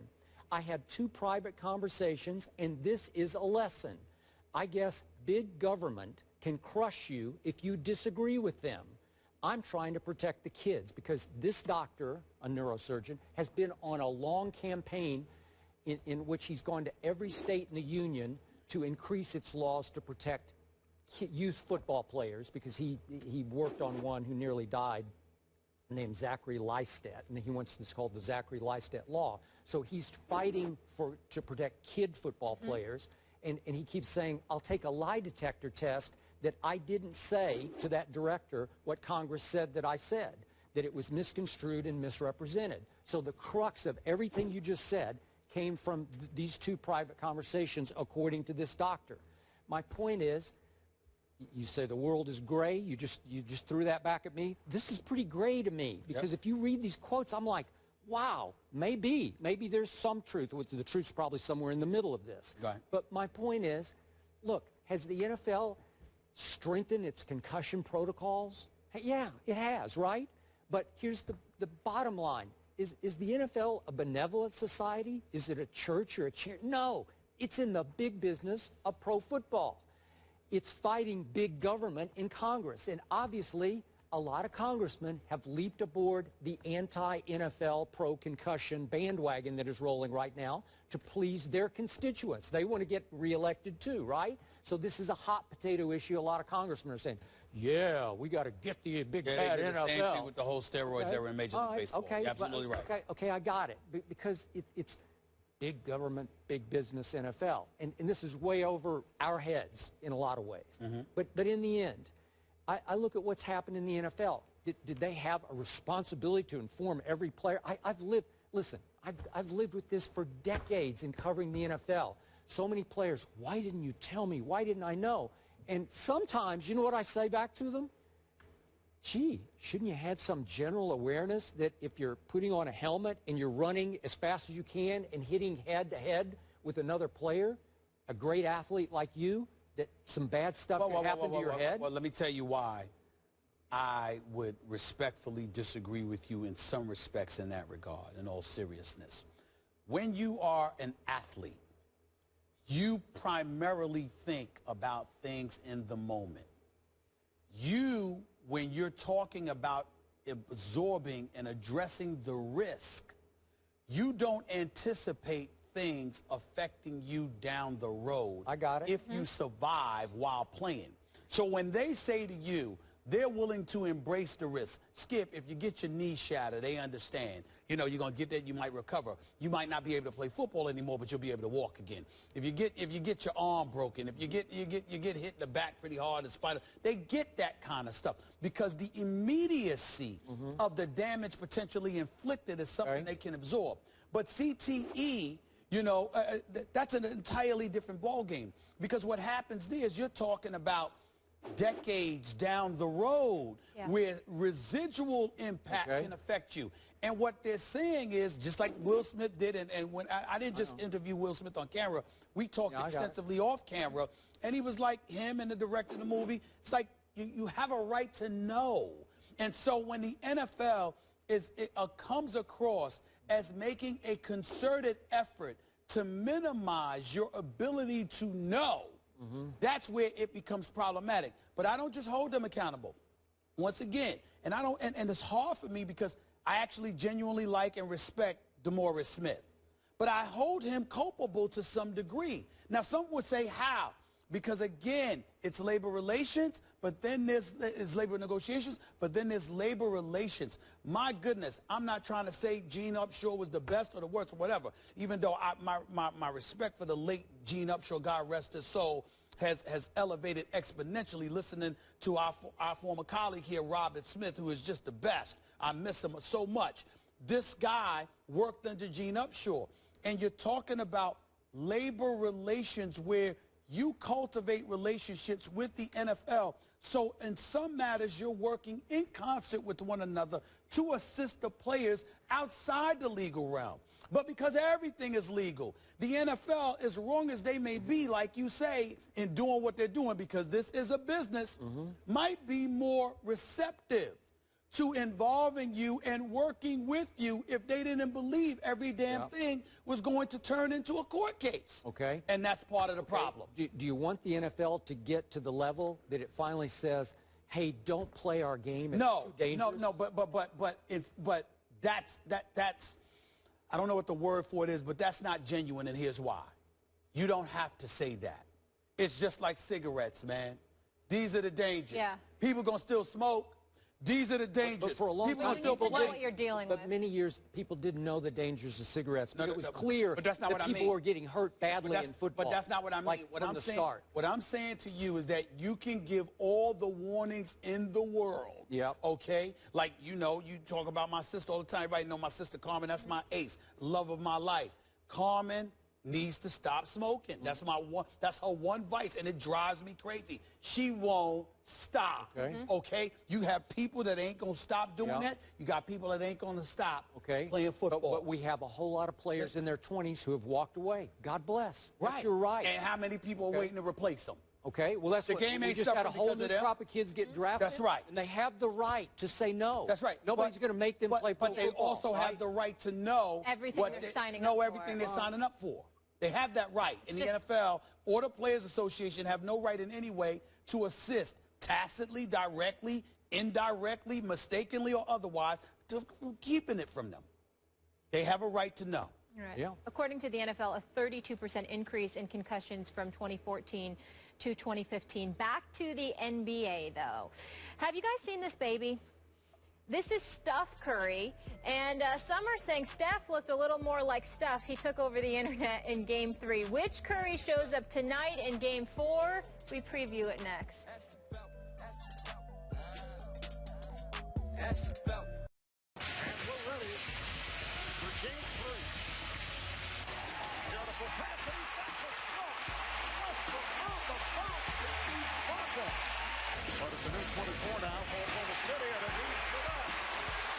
I had two private conversations, and this is a lesson. I guess big government can crush you if you disagree with them. I'm trying to protect the kids," because this doctor, a neurosurgeon, has been on a long campaign in which he's gone to every state in the union to increase its laws to protect youth football players, because he worked on one who nearly died named Zachary Lystat, and he wants this called the Zachary Lystat Law. So he's fighting to protect kid football players, and he keeps saying, "I'll take a lie detector test that I didn't say to that director what Congress said that I said, that it was misconstrued and misrepresented." So the crux of everything you just said came from these two private conversations, according to this doctor. My point is, you say the world is gray. You just threw that back at me. This is pretty gray to me, because if you read these quotes, I'm like, wow, maybe there's some truth. The truth's probably somewhere in the middle of this. Right. But my point is, look, has the NFL strengthened its concussion protocols? Yeah, it has, right? But here's the bottom line. Is the NFL a benevolent society? Is it a church or a charity? No, it's in the big business of pro football. It's fighting big government in Congress. And obviously, a lot of congressmen have leaped aboard the anti-NFL pro-concussion bandwagon that is rolling right now to please their constituents. They want to get reelected too, right? So this is a hot potato issue. A lot of congressmen are saying, yeah, we got to get the big bad NFL. They did the same thing with the whole steroids era in Major League Baseball. Okay, You're absolutely right. Okay, I got it. Because it's big government, big business NFL. And this is way over our heads in a lot of ways. But in the end, I look at what's happened in the NFL. Did they have a responsibility to inform every player? I've lived with this for decades in covering the NFL. So many players, why didn't you tell me? Why didn't I know? And sometimes, you know what I say back to them? Gee, shouldn't you have some general awareness that if you're putting on a helmet and you're running as fast as you can and hitting head-to-head with another player, a great athlete like you, that some bad stuff can happen to your head? Well, let me tell you why I would respectfully disagree with you in some respects in that regard, in all seriousness. When you are an athlete, you primarily think about things in the moment. You, when you're talking about absorbing and addressing the risk, you don't anticipate things affecting you down the road. I got it. If you survive while playing. So when they say to you, they're willing to embrace the risk. Skip, if you get your knee shattered, they understand. You know, you're going to get that, you might recover. You might not be able to play football anymore, but you'll be able to walk again. If you get your arm broken, if you get hit in the back pretty hard in spite of, they get that kind of stuff because the immediacy of the damage potentially inflicted is something they can absorb. But CTE, you know, that's an entirely different ballgame because what happens there is you're talking about decades down the road where residual impact can affect you. And what they're saying is, just like Will Smith did, and when I didn't just interview Will Smith on camera, we talked extensively off camera, and he was like, him and the director of the movie, it's like you have a right to know. And so when the NFL comes across as making a concerted effort to minimize your ability to know, that's where it becomes problematic. But I don't just hold them accountable. Once again, and it's hard for me because I actually genuinely like and respect DeMaurice Smith. But I hold him culpable to some degree. Now, some would say how? Because, again, it's labor relations, but then there's labor negotiations, but then there's labor relations. My goodness, I'm not trying to say Gene Upshaw was the best or the worst or whatever, even though my respect for the late Gene Upshaw, God rest his soul, has elevated exponentially listening to our former colleague here, Robert Smith, who is just the best. I miss him so much. This guy worked under Gene Upshaw, and you're talking about labor relations where you cultivate relationships with the NFL. So in some matters, you're working in concert with one another to assist the players outside the legal realm. But because everything is legal, the NFL, as wrong as they may be, like you say, in doing what they're doing, because this is a business, might be more receptive to involving you and working with you if they didn't believe every damn thing was going to turn into a court case. Okay. And that's part of the problem. Do you want the NFL to get to the level that it finally says, hey, don't play our game, it's too dangerous? No, but that's I don't know what the word for it is, but that's not genuine, and here's why. You don't have to say that. It's just like cigarettes, man. These are the dangers. Yeah. People gonna still smoke. These are the dangers. But for a long time, people know what you're dealing with. But many years, people didn't know the dangers of cigarettes. But it was clear but that's not that what people were getting hurt badly in football. But that's not what I mean. Like what from I'm the saying, start. What I'm saying to you is that you can give all the warnings in the world. Okay? Like, you know, you talk about my sister all the time. Everybody know my sister Carmen. That's my ace. Love of my life. Carmen needs to stop smoking. That's her one vice, and it drives me crazy. She won't stop. Okay? You have people that ain't gonna stop doing that. You got people that ain't gonna stop playing football. But we have a whole lot of players in their 20s who have walked away. God bless. That's your right. And how many people are waiting to replace them? Okay, well, that's the game ain't we just got a whole new of them. crop of kids get drafted. That's right. And they have the right to say no. That's right. Nobody's going to make them play pro football. But they also have the right to know everything they're signing up for. They have that right. In the NFL or the Players Association have no right in any way to assist tacitly, directly, indirectly, mistakenly, or otherwise to keeping it from them. They have a right to know. Right. Yeah. According to the NFL, a 32% increase in concussions from 2014 to 2015. Back to the NBA, though. Have you guys seen this baby? This is Steph Curry, and some are saying Steph looked a little more like Steph. He took over the internet in Game 3. Which Curry shows up tonight in Game 4? We preview it next. And we're ready for Game 3. Beautiful passing, that's a shot. Westbrook on the bounce, and he's Barker. But it's a new 24 now for Oklahoma City, and it needs for that.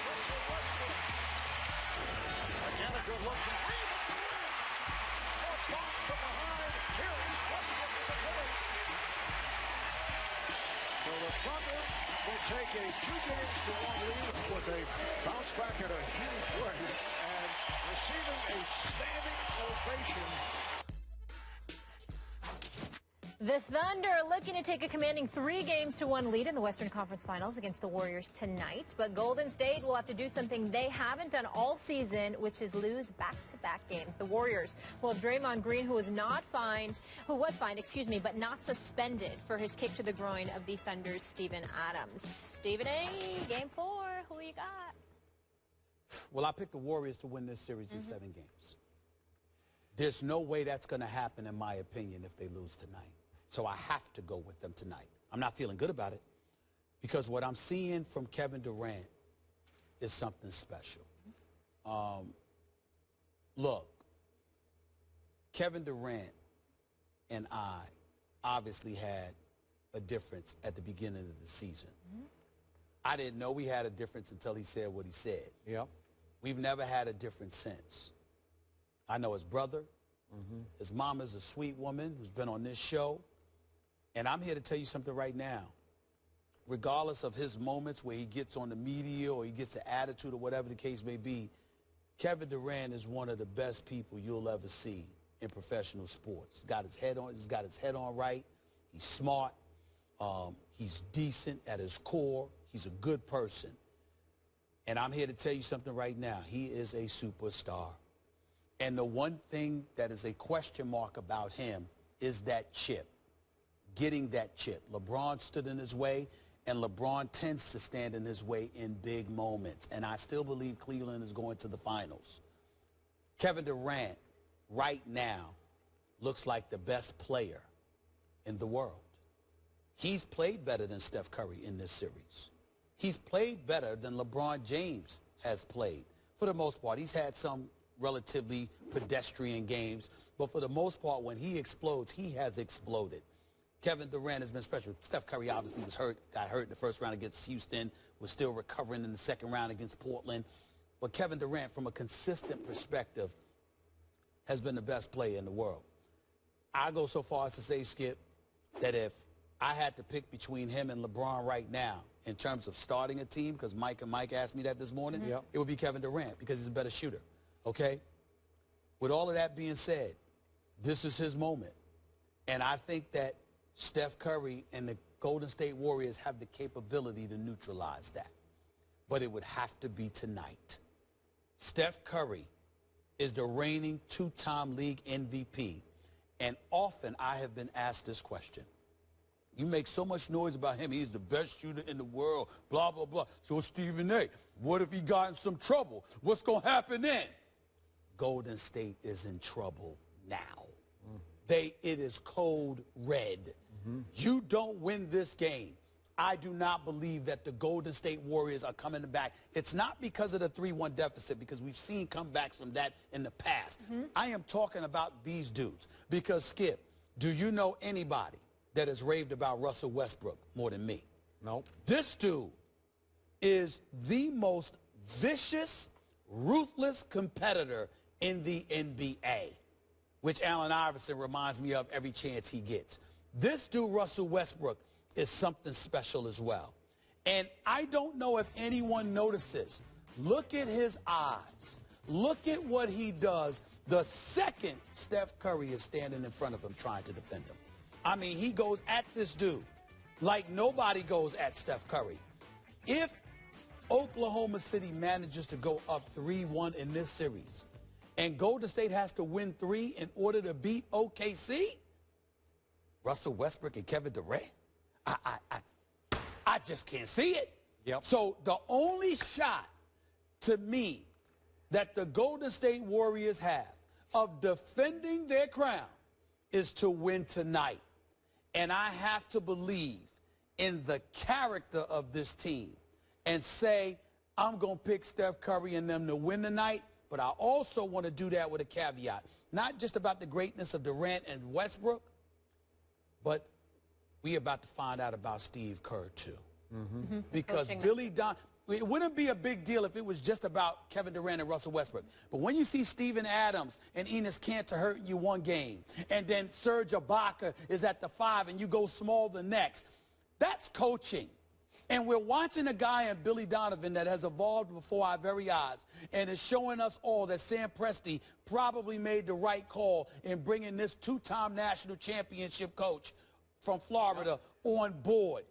Russell Westbrook. Again, a good look from Reeves. More box from behind. Here is Westbrook with the finish. So the Thunder will take a 2-1 lead with a bounce back at a huge way and receiving a standing ovation. The Thunder looking to take a commanding 3-1 lead in the Western Conference Finals against the Warriors tonight. But Golden State will have to do something they haven't done all season, which is lose back-to-back games. The Warriors will have Draymond Green, who was fined, but not suspended for his kick to the groin of the Thunder's Steven Adams. Stephen A., Game 4, who you got? Well, I picked the Warriors to win this series in 7 games. There's no way that's going to happen, in my opinion, if they lose tonight. So I have to go with them tonight. I'm not feeling good about it because what I'm seeing from Kevin Durant is something special. Look, Kevin Durant and I obviously had a difference at the beginning of the season. I didn't know we had a difference until he said what he said. Yep. We've never had a difference since. I know his brother. His mom is a sweet woman who's been on this show. And I'm here to tell you something right now. Regardless of his moments where he gets on the media or he gets an attitude or whatever the case may be, Kevin Durant is one of the best people you'll ever see in professional sports. He's got his head on right. He's smart. He's decent at his core. He's a good person. And I'm here to tell you something right now. He is a superstar. And the one thing that is a question mark about him is that chip, getting that chip. LeBron stood in his way, and LeBron tends to stand in his way in big moments. And I still believe Cleveland is going to the finals. Kevin Durant right now looks like the best player in the world. He's played better than Steph Curry in this series. He's played better than LeBron James has played. For the most part, he's had some relatively pedestrian games, but for the most part, when he explodes, he has exploded. Kevin Durant has been special. Steph Curry obviously got hurt in the first round against Houston, was still recovering in the second round against Portland. But Kevin Durant, from a consistent perspective, has been the best player in the world. I go so far as to say, Skip, that if I had to pick between him and LeBron right now in terms of starting a team, because Mike asked me that this morning, it would be Kevin Durant because he's a better shooter. Okay? With all of that being said, this is his moment. And I think that Steph Curry and the Golden State Warriors have the capability to neutralize that. But it would have to be tonight. Steph Curry is the reigning 2-time league MVP. And often I have been asked this question. You make so much noise about him. He's the best shooter in the world, blah, blah, blah. So Stephen A., what if he got in some trouble? What's going to happen then? Golden State is in trouble now. It is code red. You don't win this game. I do not believe that the Golden State Warriors are coming back. It's not because of the 3-1 deficit, because we've seen comebacks from that in the past. I am talking about these dudes because, Skip, do you know anybody that has raved about Russell Westbrook more than me? No. This dude is the most vicious, ruthless competitor in the NBA, which Allen Iverson reminds me of every chance he gets. This dude, Russell Westbrook, is something special as well. And I don't know if anyone notices. Look at his eyes. Look at what he does the second Steph Curry is standing in front of him trying to defend him. I mean, he goes at this dude like nobody goes at Steph Curry. If Oklahoma City manages to go up 3-1 in this series, and Golden State has to win 3 in order to beat OKC, Russell Westbrook and Kevin Durant, I just can't see it. So the only shot to me that the Golden State Warriors have of defending their crown is to win tonight. And I have to believe in the character of this team and say, I'm going to pick Steph Curry and them to win tonight. But I also want to do that with a caveat. Not just about the greatness of Durant and Westbrook, but we about to find out about Steve Kerr, too. Because it wouldn't be a big deal if it was just about Kevin Durant and Russell Westbrook. But when you see Steven Adams and Enes Kanter hurting you one game, and then Serge Ibaka is at the 5 and you go small the next, that's coaching. And we're watching a guy in Billy Donovan that has evolved before our very eyes and is showing us all that Sam Presti probably made the right call in bringing this 2-time national championship coach from Florida on board.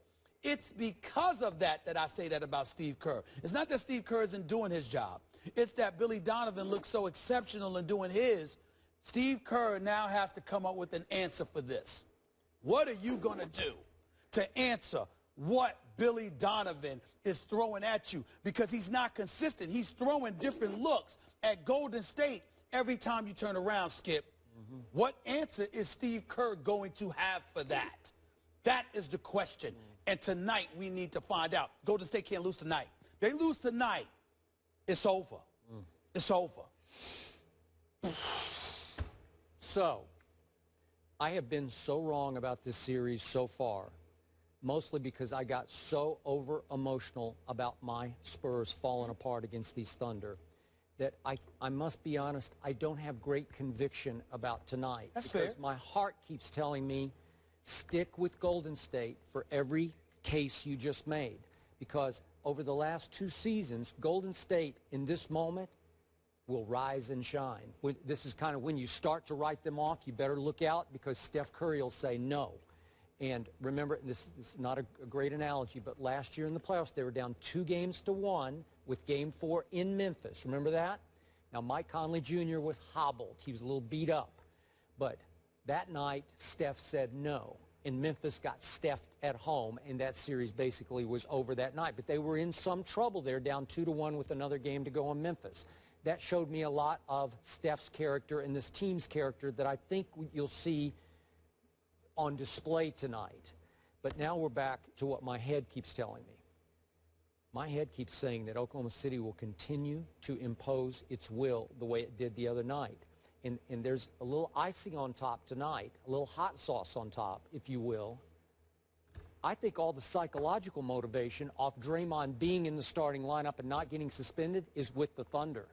It's because of that that I say that about Steve Kerr. It's not that Steve Kerr isn't doing his job. It's that Billy Donovan looks so exceptional in doing his. Steve Kerr now has to come up with an answer for this. What are you going to do to answer what Billy Donovan is throwing at you? Because he's not consistent. He's throwing different looks at Golden State every time you turn around, Skip. What answer is Steve Kerr going to have for that? That is the question. And tonight we need to find out. Golden State can't lose tonight. They lose tonight, it's over. It's over. So, I have been so wrong about this series so far, mostly because I got so over-emotional about my Spurs falling apart against these Thunder, that I must be honest, I don't have great conviction about tonight. That's because fair. My heart keeps telling me, stick with Golden State for every case you just made. Because over the last 2 seasons, Golden State in this moment will rise and shine. This is kind of when you start to write them off, you better look out because Steph Curry will say no. And remember, this is not a great analogy, but last year in the playoffs, they were down 2-1 with Game 4 in Memphis. Remember that? Now, Mike Conley Jr. was hobbled. He was a little beat up. But that night, Steph said no. And Memphis got Steph at home, and that series basically was over that night. But they were in some trouble there, down 2-1 with another game to go on Memphis. That showed me a lot of Steph's character and this team's character that I think you'll see on display tonight. But now we're back to what my head keeps telling me. My head keeps saying that Oklahoma City will continue to impose its will the way it did the other night. And there's a little icing on top tonight, a little hot sauce on top, if you will. I think all the psychological motivation off Draymond being in the starting lineup and not getting suspended is with the Thunder.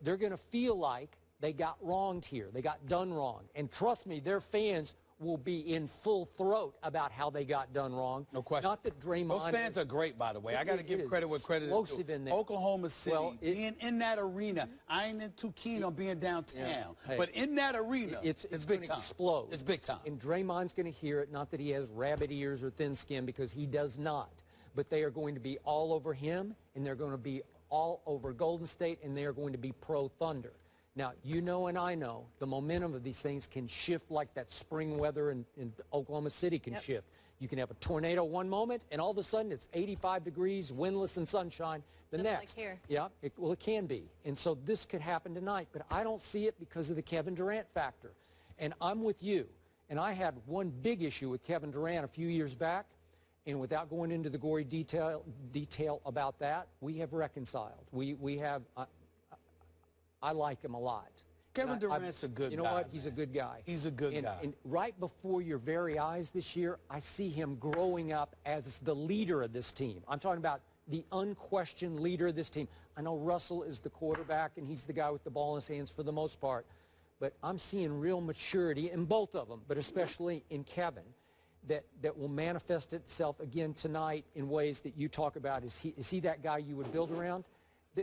They're going to feel like they got wronged here. They got done wrong. And trust me, their fans will be in full throat about how they got done wrong. No question. Not that Draymond. Those fans are great, by the way. I got to give credit where credit is explosive due. in there. Oklahoma City, Well, being in that arena, I ain't too keen on being downtown. Yeah. Hey, but in that arena, it's big gonna time. Explode. It's big time. And Draymond's going to hear it. Not that he has rabbit ears or thin skin, because he does not. But they are going to be all over him, and they're going to be all over Golden State, and they are going to be pro-Thunder. Now, you know and I know the momentum of these things can shift like that spring weather in Oklahoma City can shift. You can have a tornado one moment, and all of a sudden it's 85 degrees, windless and sunshine the Just next. like here. Yeah, it can be. And so this could happen tonight, but I don't see it because of the Kevin Durant factor. And I'm with you. And I had one big issue with Kevin Durant a few years back, and without going into the gory detail about that, we have reconciled. We have... I like him a lot. Kevin Durant's a good guy. You know what? Man. He's a good guy. He's a good guy. And right before your very eyes this year, I see him growing up as the leader of this team. I'm talking about the unquestioned leader of this team. I know Russell is the quarterback, and he's the guy with the ball in his hands for the most part. But I'm seeing real maturity in both of them, but especially in Kevin, that will manifest itself again tonight in ways that you talk about. Is he that guy you would build around?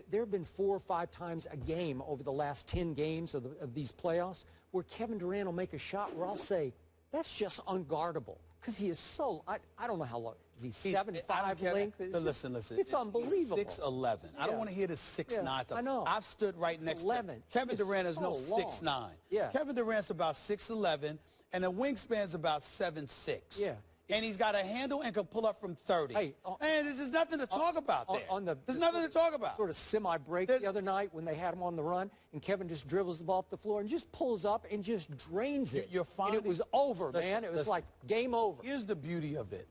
There have been 4 or 5 times a game over the last 10 games of these playoffs where Kevin Durant will make a shot where I'll say, that's just unguardable. Because he is so, I don't know how long. Is he 7'5" length? Listen. It's unbelievable. 6'11". I don't want to hear the 6'9". Yeah, I know. I've stood right next to him. Kevin Durant is no 6'9". Yeah. Kevin Durant's about 6'11", and the wingspan's about 7'6". Yeah. And he's got a handle and can pull up from 30. Hey, and there's nothing to talk about there. There's nothing to talk about. Sort of semi-break the other night when they had him on the run, and Kevin just dribbles the ball up the floor and just pulls up and just drains it. And it was over, man. It was like game over. Here's the beauty of it.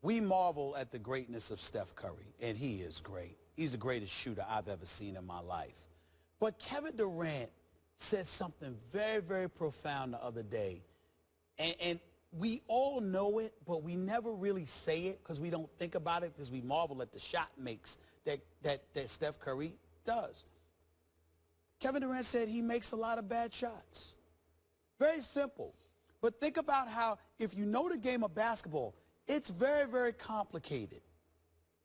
We marvel at the greatness of Steph Curry, and he is great. He's the greatest shooter I've ever seen in my life. But Kevin Durant said something very, very profound the other day, and we all know it, but we never really say it because we don't think about it because we marvel at the shot makes that Steph Curry does. Kevin Durant said he makes a lot of bad shots. Very simple. But think about how, if you know the game of basketball, it's very, very complicated.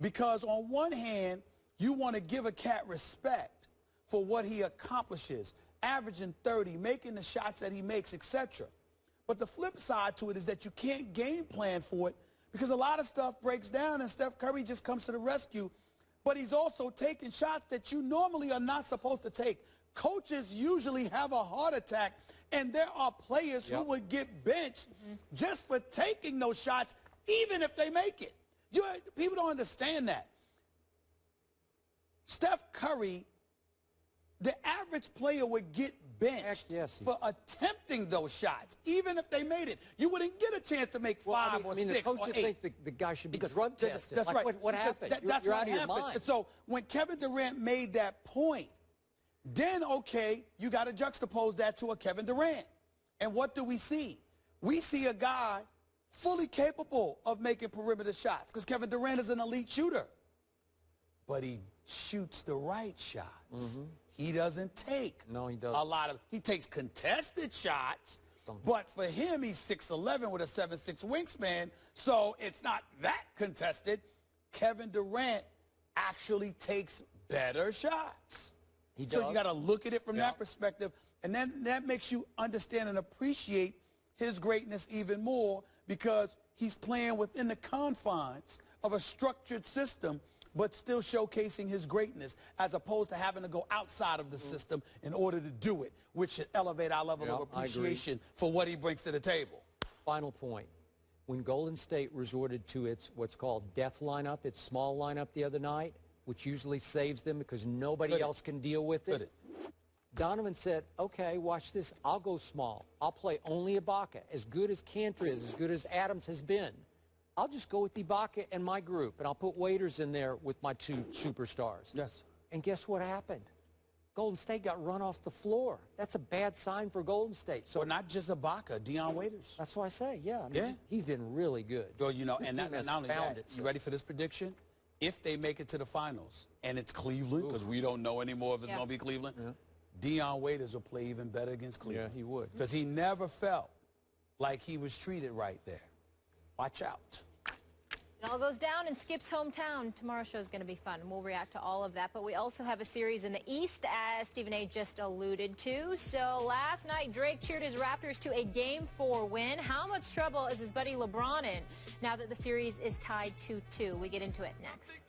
Because on one hand, you want to give a cat respect for what he accomplishes, averaging 30, making the shots that he makes, etc. But the flip side to it is that you can't game plan for it because a lot of stuff breaks down and Steph Curry just comes to the rescue. But he's also taking shots that you normally are not supposed to take. Coaches usually have a heart attack, and there are players who would get benched just for taking those shots, even if they make it. People don't understand that. Steph Curry, the average player would get benched for attempting those shots, even if they made it. You wouldn't get a chance to make 5 or 6 the coach or 8. think the guy should be drug tested. That's like, right. What happened? That's you're what out of your happens. mind. And so when Kevin Durant made that point, then, okay, you got to juxtapose that to a Kevin Durant. And what do we see? We see a guy fully capable of making perimeter shots because Kevin Durant is an elite shooter. But he shoots the right shots. He doesn't take a lot of – he takes contested shots, but for him, he's 6'11" with a 7'6" wingspan, so it's not that contested. Kevin Durant actually takes better shots. So you got to look at it from that perspective, and then that makes you understand and appreciate his greatness even more because he's playing within the confines of a structured system but still showcasing his greatness as opposed to having to go outside of the system in order to do it, which should elevate our level of appreciation for what he brings to the table. Final point. When Golden State resorted to its what's called death lineup, its small lineup the other night, which usually saves them because nobody else can deal with it, Donovan said, okay, watch this. I'll go small. I'll play only Ibaka. As good as Cantor is, as good as Adams has been, I'll just go with Ibaka and my group, and I'll put Waiters in there with my 2 superstars. Yes. And guess what happened? Golden State got run off the floor. That's a bad sign for Golden State. So not just Ibaka, Dion Waiters. That's what I say, I mean, he's been really good. Well, you know, and not only that, it, you ready for this prediction? If they make it to the finals, and it's Cleveland, because we don't know anymore if it's going to be Cleveland, Dion Waiters will play even better against Cleveland. Yeah, he would. Because he never felt like he was treated right there. Watch out. It all goes down in Skip's hometown. Tomorrow's show is going to be fun. We'll react to all of that. But we also have a series in the East, as Stephen A. just alluded to. So last night, Drake cheered his Raptors to a Game 4 win. How much trouble is his buddy LeBron in now that the series is tied 2-2? We get into it next.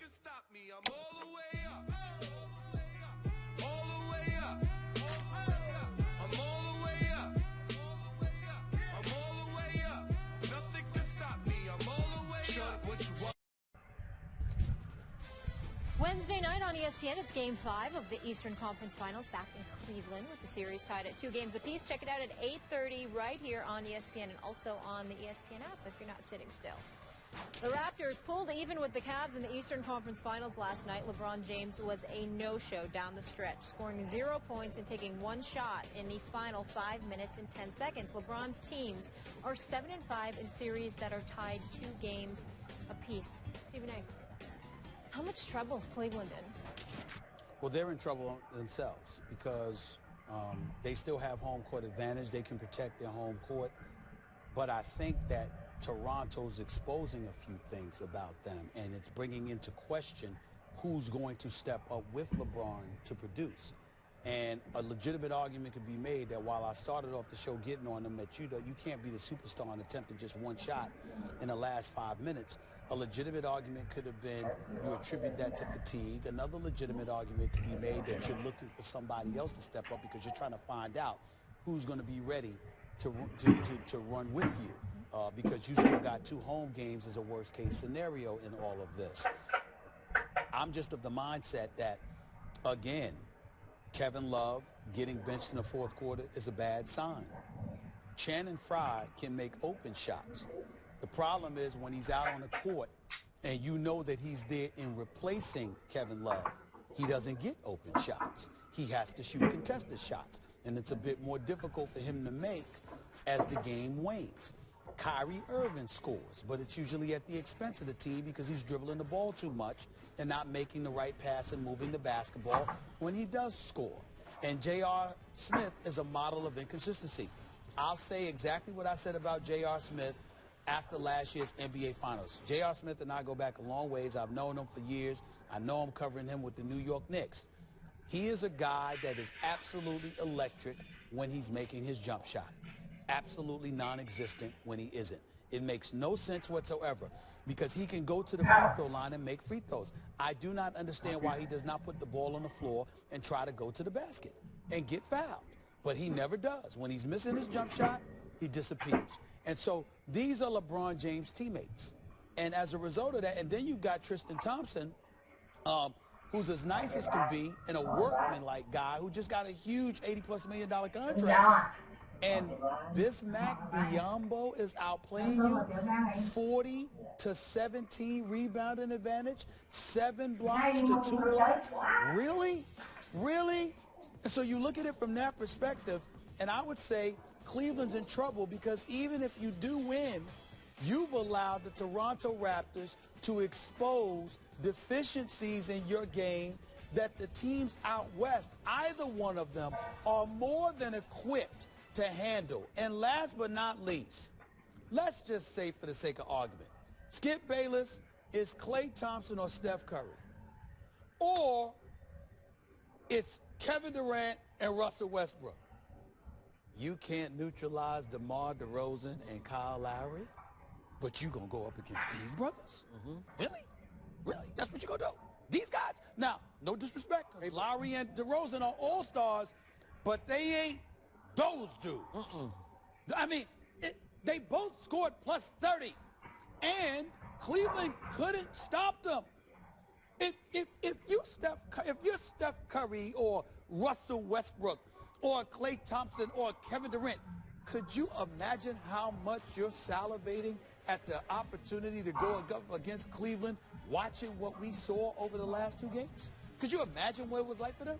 Wednesday night on ESPN, it's Game 5 of the Eastern Conference Finals back in Cleveland with the series tied at 2 games apiece. Check it out at 8:30 right here on ESPN and also on the ESPN app if you're not sitting still. The Raptors pulled even with the Cavs in the Eastern Conference Finals last night. LeBron James was a no-show down the stretch, scoring 0 points and taking 1 shot in the final 5 minutes and 10 seconds. LeBron's teams are 7-5 in series that are tied 2 games apiece. Stephen A., how much trouble is Cleveland in? Well, they're in trouble themselves because they still have home court advantage. They can protect their home court. But I think that Toronto's exposing a few things about them, and it's bringing into question who's going to step up with LeBron to produce. And a legitimate argument could be made that while I started off the show getting on them that you can't be the superstar and attempting just 1 shot in the last 5 minutes, a legitimate argument could have been you attribute that to fatigue. Another legitimate argument could be made that you're looking for somebody else to step up because you're trying to find out who's going to be ready to run with you because you still got 2 home games as a worst-case scenario in all of this. I'm just of the mindset that, again, Kevin Love getting benched in the 4th quarter is a bad sign. Channing Frye can make open shots. The problem is when he's out on the court and you know that he's there in replacing Kevin Love, he doesn't get open shots. He has to shoot contested shots, and it's a bit more difficult for him to make as the game wanes. Kyrie Irving scores, but it's usually at the expense of the team because he's dribbling the ball too much and not making the right pass and moving the basketball when he does score. And J.R. Smith is a model of inconsistency. I'll say exactly what I said about J.R. Smith after last year's NBA Finals. J.R. Smith and I go back a long ways. I've known him for years. I know I'm covering him with the New York Knicks. He is a guy that is absolutely electric when he's making his jump shot. absolutely non-existent when he isn't. It makes no sense whatsoever because he can go to the free throw line and make free throws. I do not understand why he does not put the ball on the floor and try to go to the basket and get fouled. But he never does. When he's missing his jump shot, he disappears. And so these are LeBron James' teammates. And as a result of that, and then you've got Tristan Thompson, who's as nice as can be and a workman-like guy who just got a huge $80+ million contract. And Bismack Biyombo is outplaying you 40-17 rebounding advantage, 7 blocks to 2 blocks. Really? Really? And so you look at it from that perspective, and I would say Cleveland's in trouble because even if you do win, you've allowed the Toronto Raptors to expose deficiencies in your game that the teams out west, either one of them, are more than equipped to handle. And last but not least, let's just say for the sake of argument, Skip Bayless is Klay Thompson or Steph Curry. Or it's Kevin Durant and Russell Westbrook. You can't neutralize DeMar DeRozan and Kyle Lowry, but you're going to go up against these brothers? Really? Really? That's what you're going to do? These guys? Now, no disrespect, because Lowry and DeRozan are all-stars, but they ain't those dudes. I mean, they both scored plus 30, and Cleveland couldn't stop them. If you're Steph Curry or Russell Westbrook or Klay Thompson or Kevin Durant, could you imagine how much you're salivating at the opportunity to go up against Cleveland, watching what we saw over the last 2 games? Could you imagine what it was like for them?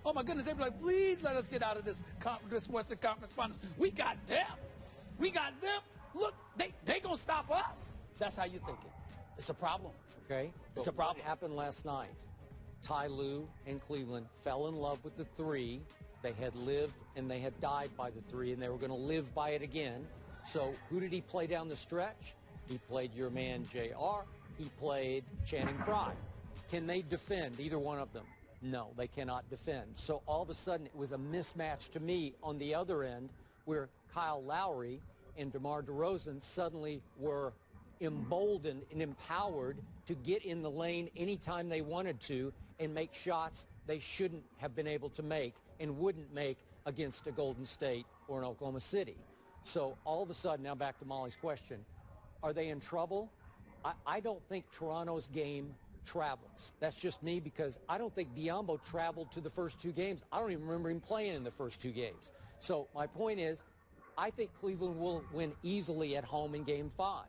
Oh, my goodness, they'd be like, please let us get out of this Western Conference Finals. We got them. We got them. Look, they going to stop us. That's how you think it. It's a problem. Okay. It's a problem. What happened last night? Ty Lue and Cleveland fell in love with the 3. They had lived and they had died by the 3, and they were going to live by it again. So who did he play down the stretch? He played your man, JR. He played Channing Frye. Can they defend either one of them? No, they cannot defend. So all of a sudden it was a mismatch to me on the other end where Kyle Lowry and DeMar DeRozan suddenly were emboldened and empowered to get in the lane anytime they wanted to and make shots they shouldn't have been able to make and wouldn't make against a Golden State or an Oklahoma City. So all of a sudden, now back to Molly's question, are they in trouble? I don't think Toronto's game travels. That's just me because I don't think Biyombo traveled to the first 2 games. I don't even remember him playing in the first 2 games. So my point is, I think Cleveland will win easily at home in Game 5.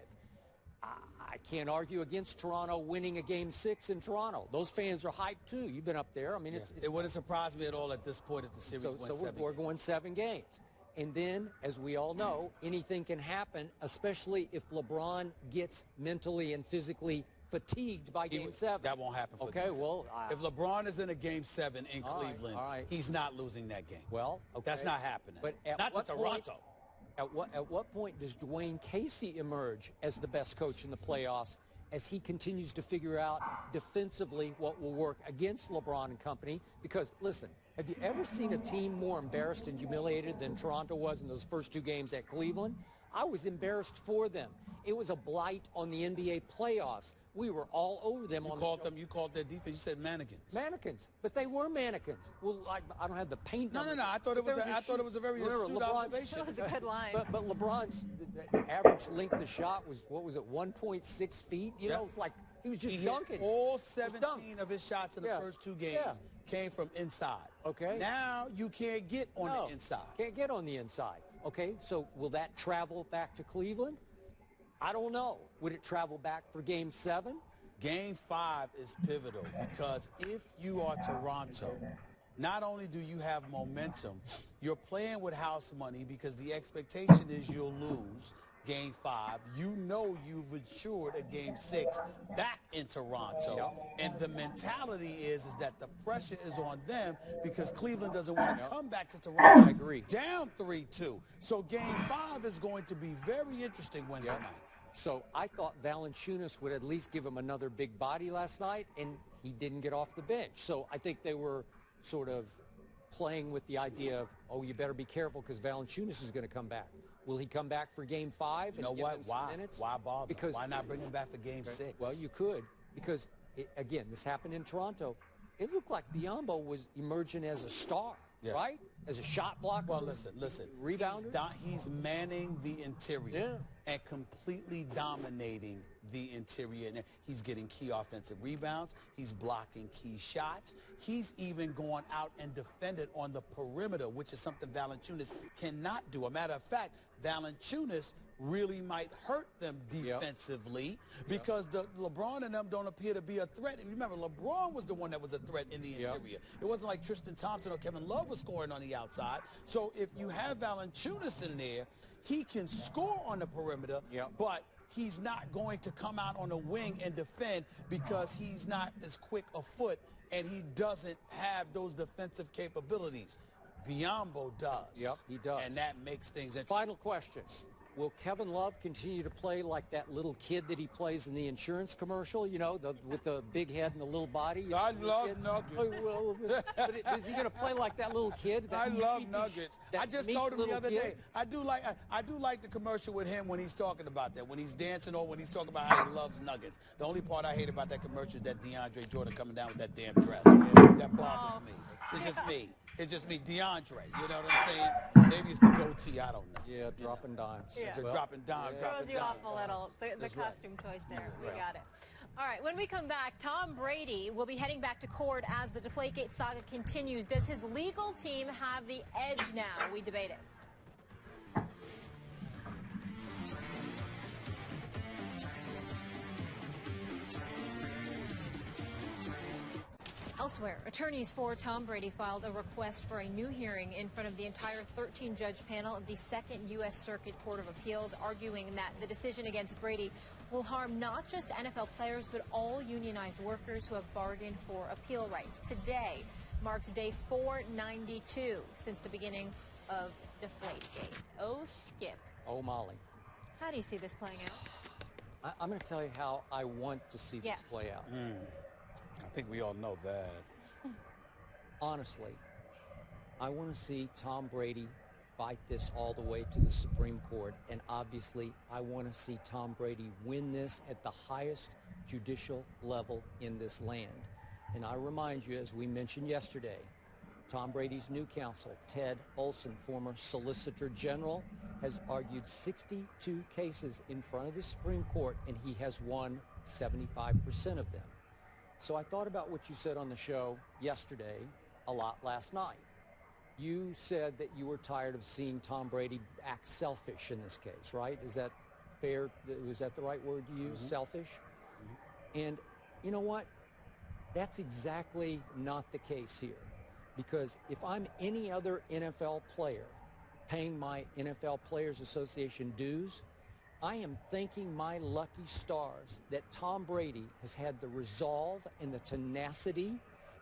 I can't argue against Toronto winning a Game 6 in Toronto. Those fans are hyped too. You've been up there. I mean, it wouldn't surprise me at all at this point if the series went 7 games. We're going 7 games. And then, as we all know, anything can happen, especially if LeBron gets mentally and physically fatigued by Game 7. That won't happen for Okay, well... if LeBron is in a Game 7 in Cleveland, he's not losing that game. Well, okay. That's not happening. But not to Toronto. At what point does Dwayne Casey emerge as the best coach in the playoffs as he continues to figure out defensively what will work against LeBron and company? Because, listen, have you ever seen a team more embarrassed and humiliated than Toronto was in those first 2 games at Cleveland? I was embarrassed for them. It was a blight on the NBA playoffs. We were all over them. You called their defense. You said mannequins. Mannequins, but they were mannequins. Well, I don't have the paint. No. I thought it was a very astute observation. That was a good line. But LeBron's the average length of shot was 1.6 feet. You know, it's like he was just dunking. All 17 of his shots in the first 2 games came from inside. Okay. Now you can't get on the inside. Can't get on the inside. Okay. So will that travel back to Cleveland? I don't know. Would it travel back for Game 7? Game 5 is pivotal because if you are Toronto, not only do you have momentum, you're playing with house money because the expectation is you'll lose Game 5. You know you've insured a Game 6 back in Toronto. And the mentality is that the pressure is on them because Cleveland doesn't want to come back to Toronto. I agree. Down 3-2. So Game 5 is going to be very interesting Wednesday night. So I thought Valanciunas would at least give him another big body last night, and he didn't get off the bench. So I think they were sort of playing with the idea of, oh, you better be careful because Valanciunas is going to come back. Will he come back for Game 5? You know what? Why? Why bother? Because, why not bring him back for Game 6? Well, you could because, again, this happened in Toronto. It looked like Biyombo was emerging as a star, right? As a shot blocker. Well, listen. Rebounder. He's manning the interior and completely dominating the interior. And he's getting key offensive rebounds. He's blocking key shots. He's even going out and defended on the perimeter, which is something Valanciunas cannot do. A matter of fact, Valanciunas really might hurt them defensively because the LeBron and them don't appear to be a threat. Remember, LeBron was the one that was a threat in the interior. It wasn't like Tristan Thompson or Kevin Love was scoring on the outside. So if you have Valanciunas in there, he can score on the perimeter, but he's not going to come out on the wing and defend because he's not as quick a foot and he doesn't have those defensive capabilities. Biyombo does. Yep, he does. And that makes things interesting. Final question. Will Kevin Love continue to play like that little kid that he plays in the insurance commercial, you know, with the big head and the little body? I love Nuggets. But is he going to play like that little kid? I love Nuggets. I just told him the other day, I do like the commercial with him when he's talking about that, when he's dancing or when he's talking about how he loves Nuggets. The only part I hate about that commercial is that DeAndre Jordan coming down with that damn dress. That bothers me. It's just me. It's just me, DeAndre. You know what I'm saying? Maybe it's the goatee. I don't know. Yeah, dropping dimes. Yeah. Dropping dimes. Throws you off a little. The costume choice there. We got it. All right, when we come back, Tom Brady will be heading back to court as the Deflategate saga continues. Does his legal team have the edge now? We debate it. Elsewhere, attorneys for Tom Brady filed a request for a new hearing in front of the entire 13-judge panel of the Second U.S. Circuit Court of Appeals, arguing that the decision against Brady will harm not just NFL players, but all unionized workers who have bargained for appeal rights. Today marks day 492 since the beginning of Deflategate. Oh, Skip. Oh, Molly. How do you see this playing out? I'm going to tell you how I want to see this play out. I think we all know that. Honestly, I want to see Tom Brady fight this all the way to the Supreme Court, and obviously I want to see Tom Brady win this at the highest judicial level in this land. And I remind you, as we mentioned yesterday, Tom Brady's new counsel, Ted Olson, former Solicitor General, has argued 62 cases in front of the Supreme Court, and he has won 75% of them. So I thought about what you said on the show yesterday a lot last night. You said that you were tired of seeing Tom Brady act selfish in this case, right? Is that fair? Was that the right word to use, selfish? And you know what? That's exactly not the case here. Because if I'm any other NFL player paying my NFL Players Association dues, I am thanking my lucky stars that Tom Brady has had the resolve and the tenacity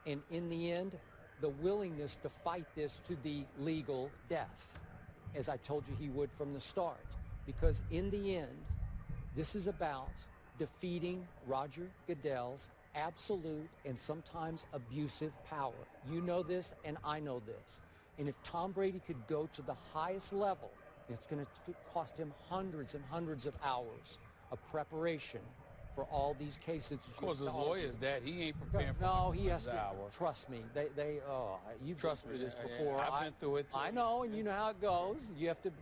and, in the end, the willingness to fight this to the legal death, as I told you he would from the start. Because in the end, this is about defeating Roger Goodell's absolute and sometimes abusive power. You know this, and I know this. And if Tom Brady could go to the highest level, it's going to cost him hundreds and hundreds of hours of preparation for all these cases. Of course, his lawyer's that. He ain't preparing for No, he has to. Hour. Trust me. You trust me. This before. I've been through it too. I know, and you know how it goes. You have to,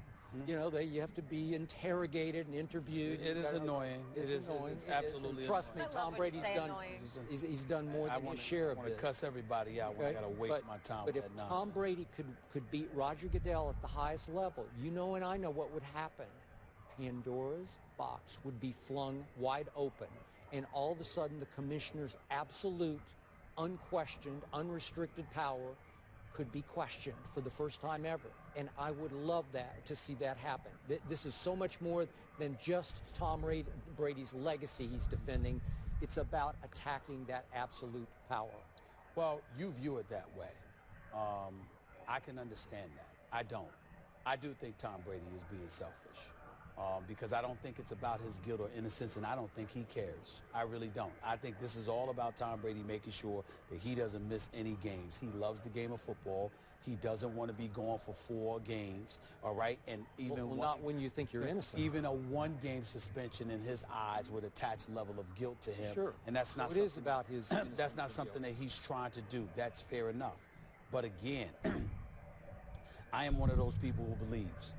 you know, you have to be interrogated and interviewed. It is annoying. It's annoying. It's absolutely trust me, annoying. Tom Brady's done. He's done more than his share of this. I want to cuss everybody out when I got to waste my time with that nonsense. But if Tom Brady could beat Roger Goodell at the highest level, you know and I know what would happen. Pandora's box would be flung wide open, and all of a sudden the commissioner's absolute, unquestioned, unrestricted power could be questioned for the first time ever. And I would love that, to see that happen. This is so much more than just Tom Brady's legacy he's defending. It's about attacking that absolute power. Well, you view it that way. I can understand that. I don't. I do think Tom Brady is being selfish. because I don't think it's about his guilt or innocence, and I don't think he cares. I really don't. I think this is all about Tom Brady making sure that he doesn't miss any games. He loves the game of football. He doesn't want to be gone for 4 games, all right? And even not when you think you're innocent. Even a 1-game suspension in his eyes would attach a level of guilt to him. Sure. And that's not it is about his that's not something that he's trying to do. That's fair enough. But again, I am one of those people who believes.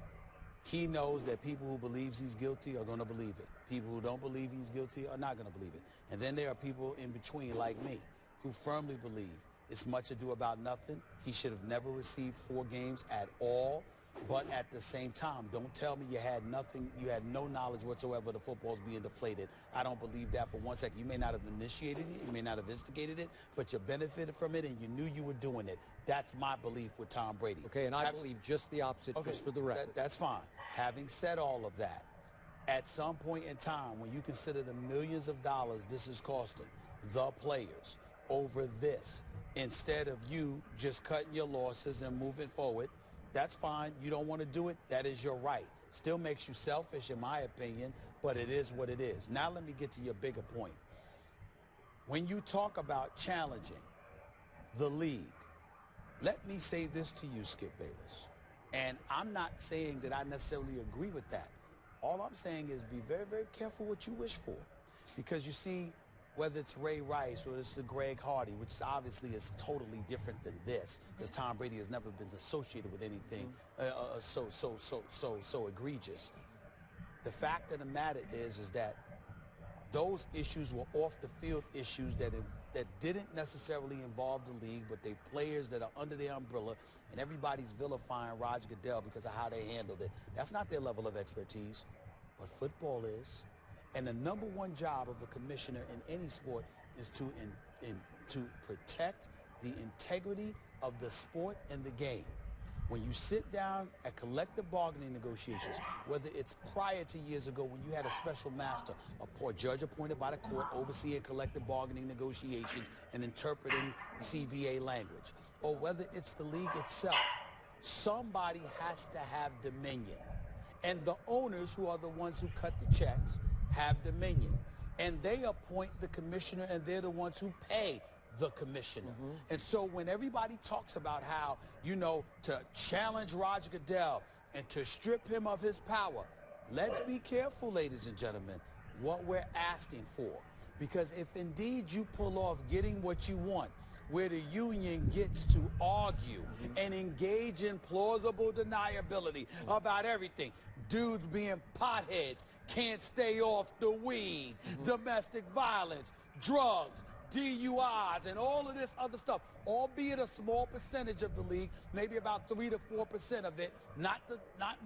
He knows that people who believes he's guilty are going to believe it. People who don't believe he's guilty are not going to believe it. And then there are people in between like me who firmly believe it's much ado about nothing. He should have never received 4 games at all. But at the same time, don't tell me you had nothing, you had no knowledge whatsoever the football's being deflated. I don't believe that for 1 second. You may not have initiated it, you may not have instigated it, but you benefited from it and you knew you were doing it. That's my belief with Tom Brady. Okay, and I believe just the opposite, just for the record. That's fine. Having said all of that, at some point in time, when you consider the millions of dollars this is costing the players over this, instead of you just cutting your losses and moving forward, that's fine. You don't want to do it. That is your right. Still makes you selfish, in my opinion, but it is what it is. Now let me get to your bigger point. When you talk about challenging the league, let me say this to you, Skip Bayless. And I'm not saying that I necessarily agree with that. All I'm saying is be very, very careful what you wish for. Because you see, whether it's Ray Rice or it's the Greg Hardy, which obviously is totally different than this, because Tom Brady has never been associated with anything so egregious. The fact of the matter is that those issues were off-the-field issues that didn't necessarily involve the league, but they players that are under their umbrella, and everybody's vilifying Roger Goodell because of how they handled it. That's not their level of expertise, but football is. And the number one job of a commissioner in any sport is to protect the integrity of the sport and the game. When you sit down at collective bargaining negotiations, whether it's prior to years ago when you had a special master, a judge appointed by the court overseeing collective bargaining negotiations and interpreting CBA language, or whether it's the league itself, somebody has to have dominion. And the owners, who are the ones who cut the checks, have dominion. And they appoint the commissioner, and they're the ones who pay the commissioner. And so when everybody talks about how, you know, to challenge Roger Goodell and to strip him of his power, let's be careful, ladies and gentlemen, what we're asking for. Because if indeed you pull off getting what you want, where the union gets to argue and engage in plausible deniability about everything, dudes being potheads, can't stay off the weed, domestic violence, drugs, DUIs, and all of this other stuff, albeit a small percentage of the league, maybe about 3 to 4% of it, not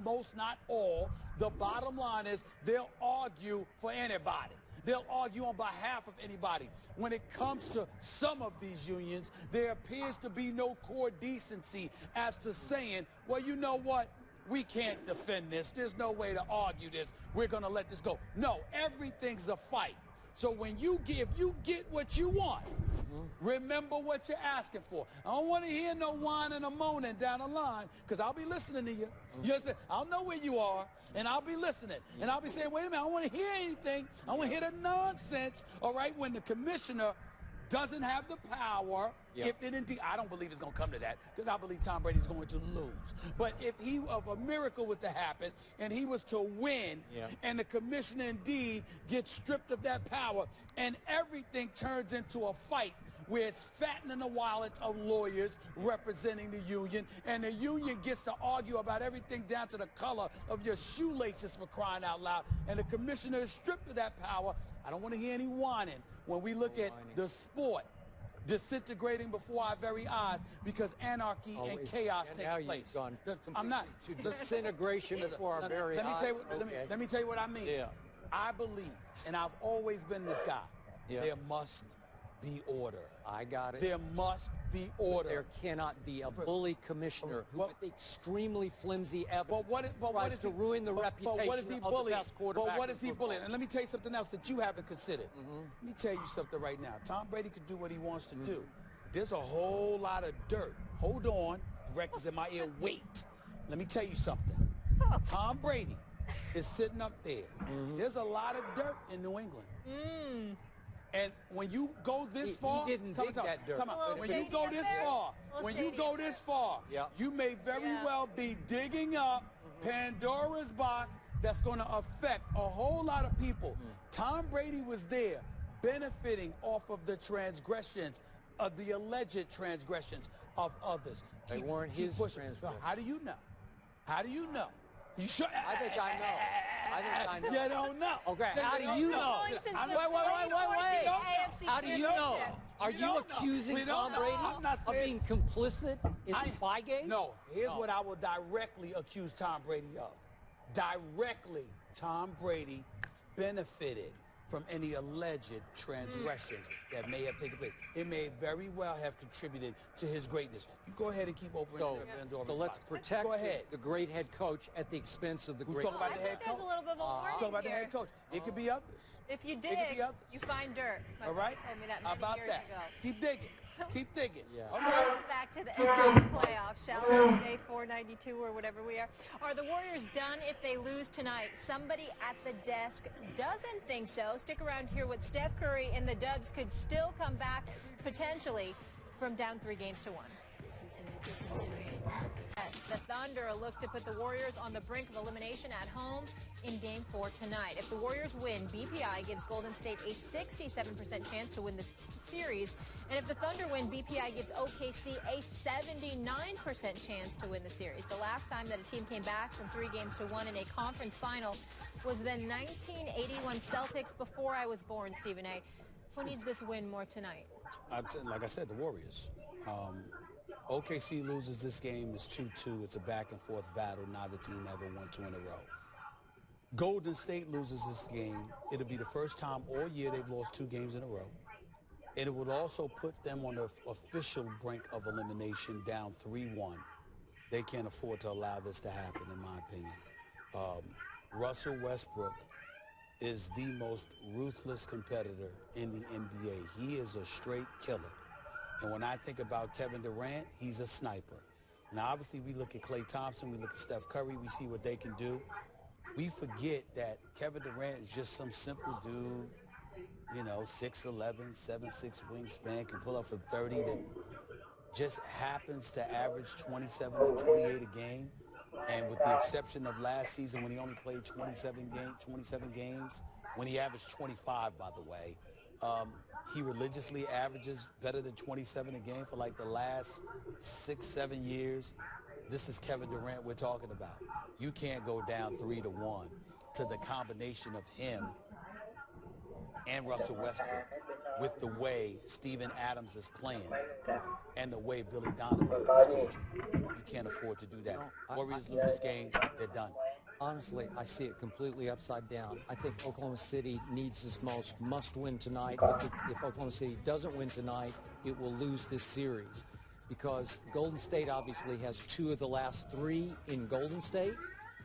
most, not all. The bottom line is they'll argue for anybody. They'll argue on behalf of anybody. When it comes to some of these unions, there appears to be no core decency as to saying, well, you know what? We can't defend this. There's no way to argue this. We're going to let this go. No, everything's a fight. So when you get what you want, remember what you're asking for. I don't want to hear no whining or moaning down the line, because I'll be listening to you. You understand? I'll know where you are, and I'll be listening. And I'll be saying, wait a minute, I don't want to hear anything. I want to hear the nonsense, all right, when the commissioner doesn't have the power, if it indeed, I don't believe it's going to come to that, because I believe Tom Brady's going to lose. But if a miracle was to happen and he was to win, and the commissioner indeed gets stripped of that power, and everything turns into a fight where it's fattening the wallets of lawyers representing the union, and the union gets to argue about everything down to the color of your shoelaces, for crying out loud, and the commissioner is stripped of that power, I don't want to hear any whining when we look at the sport disintegrating before our very eyes because anarchy and chaos takes place. I'm not. Disintegration before our very eyes. Let me tell you what I mean. I believe, and I've always been this guy, there must be order. I got it. There must be order. There cannot be a bully commissioner who, with extremely flimsy evidence, tries to ruin the reputation of the best quarterback. But what is he bullying? And let me tell you something else that you haven't considered. Let me tell you something right now. Tom Brady could do what he wants to do. There's a whole lot of dirt. Hold on. Records in my ear. Wait. Let me tell you something. Tom Brady is sitting up there. There's a lot of dirt in New England. And when you go this far, he didn't dig that dirt. When you go this far, you may very well be digging up Pandora's box that's going to affect a whole lot of people. Tom Brady was there benefiting off of the transgressions, of the alleged transgressions of others. They weren't his transgressions. So how do you know? How do you know? You should. I think I know. I think I know. You don't know. Okay, how do you know? Wait. How do you know? Are you accusing Tom Brady of being complicit in the spy game? No. Here's what I will directly accuse Tom Brady of. Directly, Tom Brady benefited from any alleged transgressions that may have taken place. It may very well have contributed to his greatness. You go ahead and keep opening Pandora's box. So let's protect the great head coach at the expense of the great. Talk about the head coach. There's a little bit of a warning Talk about the here. head coach. It could be others. If you dig, you find dirt. My All right? mom told me that How many about years that? ago. Keep digging. Keep digging. Yeah. Okay. Back to the NBA playoffs, shall we? Day 492 or whatever we are. Are the Warriors done if they lose tonight? Somebody at the desk doesn't think so. Stick around here with Steph Curry and the Dubs could still come back potentially from down 3-1. Yes, the Thunder look to put the Warriors on the brink of elimination at home in Game 4 tonight. If the Warriors win, BPI gives Golden State a 67% chance to win this series. And if the Thunder win, BPI gives OKC a 79% chance to win the series. The last time that a team came back from 3-1 in a conference final was the 1981 Celtics, before I was born, Stephen A. Who needs this win more tonight? Like I said, the Warriors. OKC loses this game. It's 2-2. It's a back-and-forth battle. Neither team ever won 2 in a row. Golden State loses this game. It'll be the first time all year they've lost 2 games in a row. And it would also put them on the official brink of elimination, down 3-1. They can't afford to allow this to happen, in my opinion. Russell Westbrook is the most ruthless competitor in the NBA. He is a straight killer. And when I think about Kevin Durant, he's a sniper. Now, obviously, we look at Klay Thompson, we look at Steph Curry, we see what they can do. We forget that Kevin Durant is just some simple dude, 6'11", 7'6" wingspan, can pull up from 30, that just happens to average 27 to 28 a game. And with the exception of last season when he only played 27 games, when he averaged 25, by the way, he religiously averages better than 27 a game for like the last 6-7 years. This is Kevin Durant we're talking about. You can't go down 3-1 to the combination of him and Russell Westbrook with the way Steven Adams is playing and the way Billy Donovan is coaching. You can't afford to do that. Warriors lose this game, they're done. Honestly, I see it completely upside down. I think Oklahoma City needs this must-win tonight. If Oklahoma City doesn't win tonight, it will lose this series, because Golden State obviously has 2 of the last 3 in Golden State.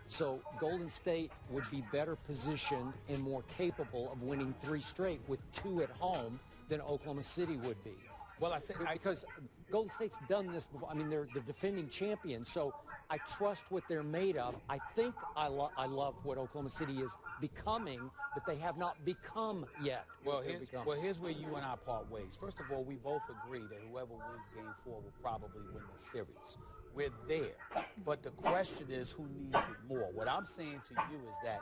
So Golden State would be better positioned and more capable of winning 3 straight with 2 at home than Oklahoma City would be. Well, I think because Golden State's done this before. I mean, they're the defending champions, so I trust what they're made of. I think I love what Oklahoma City is becoming, but they have not become yet. Well, here's where you and I part ways. First of all, we both agree that whoever wins Game 4 will probably win the series. We're there. But the question is, who needs it more? What I'm saying to you is that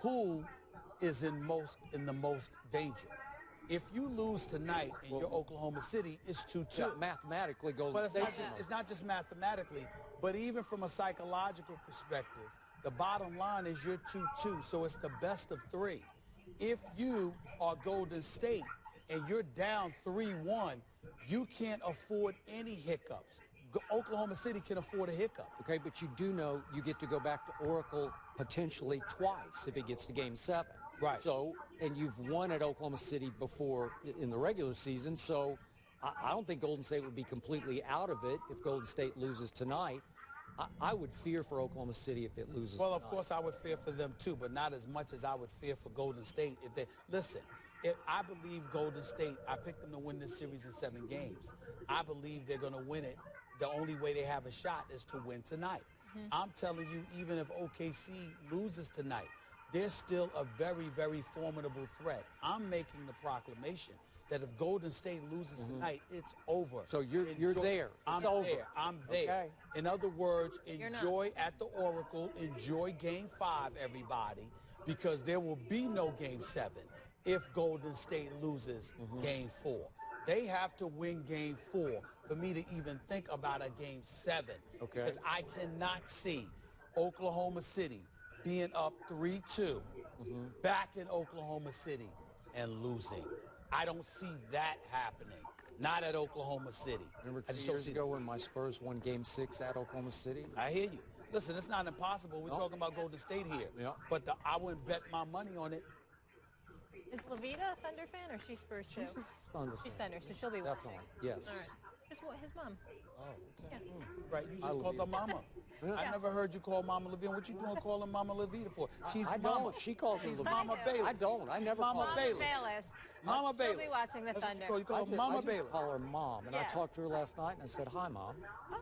who is in the most danger? If you lose tonight and you're Oklahoma City, it's 2-2. Yeah, mathematically, Golden State. It's not just mathematically, but even from a psychological perspective, the bottom line is you're 2-2, so it's the best of 3. If you are Golden State and you're down 3-1, you can't afford any hiccups. Oklahoma City can afford a hiccup. Okay, but you do know you get to go back to Oracle potentially twice if it gets to Game 7. Right. So, and you've won at Oklahoma City before in the regular season, so I don't think Golden State would be completely out of it if Golden State loses tonight. I would fear for Oklahoma City if it loses Well, tonight. of course, I would fear for them too, but not as much as I would fear for Golden State. If they listen, if I believe Golden State, I picked them to win this series in 7 games. I believe they're going to win it. The only way they have a shot is to win tonight. I'm telling you, even if OKC loses tonight, they're still a very, very formidable threat. I'm making the proclamation that if Golden State loses tonight, it's over. So you're there. I'm there. I'm there. Okay. In other words, enjoy at the Oracle. Enjoy Game 5, everybody, because there will be no Game 7 if Golden State loses Game 4. They have to win Game 4 for me to even think about a Game 7. Okay. Because I cannot see Oklahoma City being up 3-2 back in Oklahoma City and losing. I don't see that happening. Not at Oklahoma City. Remember 2 years ago when my Spurs won Game 6 at Oklahoma City? I hear you. Listen, it's not impossible. We're talking about Golden State here. Yeah. But I wouldn't bet my money on it. Is Levita a Thunder fan or she's Spurs too? She's a Thunder fan. She's Thunder, so she'll be Definitely. watching. Yes. All right. His mom. Oh, okay. Yeah. Right, you just called her mama. I never heard you call Mama Levine. What you doing calling Mama Levita for? She's I Mama. don't. She calls her She's Levita. Mama Bailey. I don't. I never Mama call her. Bailey. Bayless. Mama Bailey. She'll be watching the Thunder. You call her Mama Bailey. I call her Mom, and I Yes. talked to her last night, and I said, "Hi, Mom."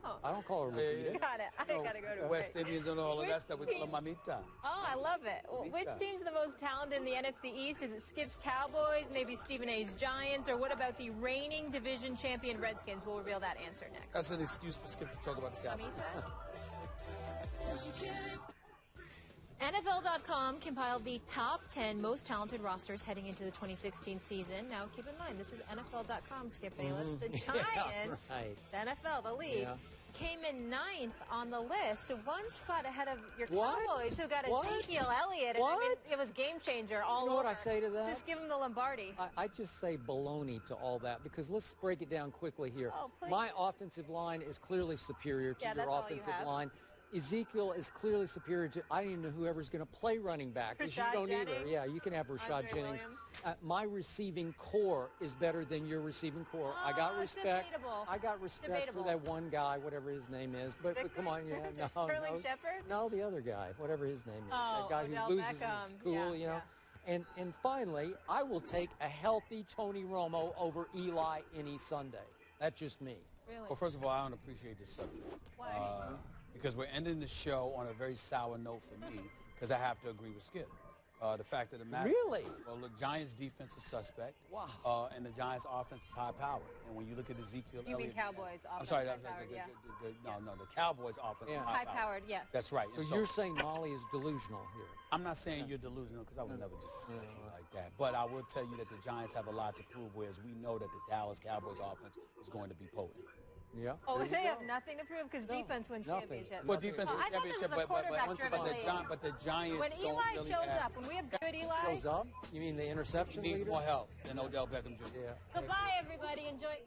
Oh. I don't call her Levita. Got it. I gotta go to West it. Indians and all of that Which stuff. We call her team- Mamita. Oh, I love it. Well, which Mamita. team's the most talented in the NFC East? Is it Skip's Cowboys, maybe Stephen A's Giants, or what about the reigning division champion Redskins? We'll reveal that answer next. That's an excuse for Skip to talk about the Cowboys. NFL.com compiled the top 10 most talented rosters heading into the 2016 season. Now, keep in mind, this is NFL.com, Skip Bayless. The Giants, right. the NFL, the league, came in 9th on the list, one spot ahead of your What? Cowboys, who got What? Ezekiel Elliott. And I mean, What? it was game changer all You know over. what I say to that? Just give him the Lombardi. I just say baloney to all that, because let's break it down quickly here. Oh, please. My offensive line is clearly superior to Yeah, your that's all you offensive have. line. Ezekiel is clearly superior to, I don't even know whoever's going to play running back. 'Cause you Rashad don't either. Jennings? Yeah, you can have Rashad Andre Jennings. Williams? My receiving core is better than your receiving core. I got Oh, it's respect. debatable. I got respect Debatable. for that one guy, whatever his name is. But Victor? come on, yeah, Is no, it Sterling no, Shepard? no, the other guy, whatever his name is. Oh, that guy Odell who loses Beckham. his cool, Yeah, you know. yeah. And finally, I will take a healthy Tony Romo over Eli any Sunday. That's just me. Really? Well, first of all, I don't appreciate this subject. Why? Because we're ending the show on a very sour note for me, because I have to agree with Skip. The fact of the matter. Really? Well, look, Giants' defense is suspect. Wow. And the Giants' offense is high-powered. And when you look at Ezekiel You mean Elliott, Cowboys' I'm offense sorry, high-powered, yeah. the Cowboys' offense is Yeah. high-powered. High-powered, yes. That's right. So And you're saying Molly is delusional here. I'm not saying you're delusional, because I would never disrespect you like that. But I will tell you that the Giants have a lot to prove, whereas we know that the Dallas Cowboys offense is going to be potent. Yeah. Oh, there you they go. have nothing to prove because defense wins nothing. championships. Well, defense Oh, wins I thought this championship, was a quarterback-driven league. but the Giants When don't Eli really shows have. up, when we have good Eli, Shows up? You mean the interception He needs leader? more help than Odell Beckham Jr. Yeah. goodbye, everybody. Enjoy.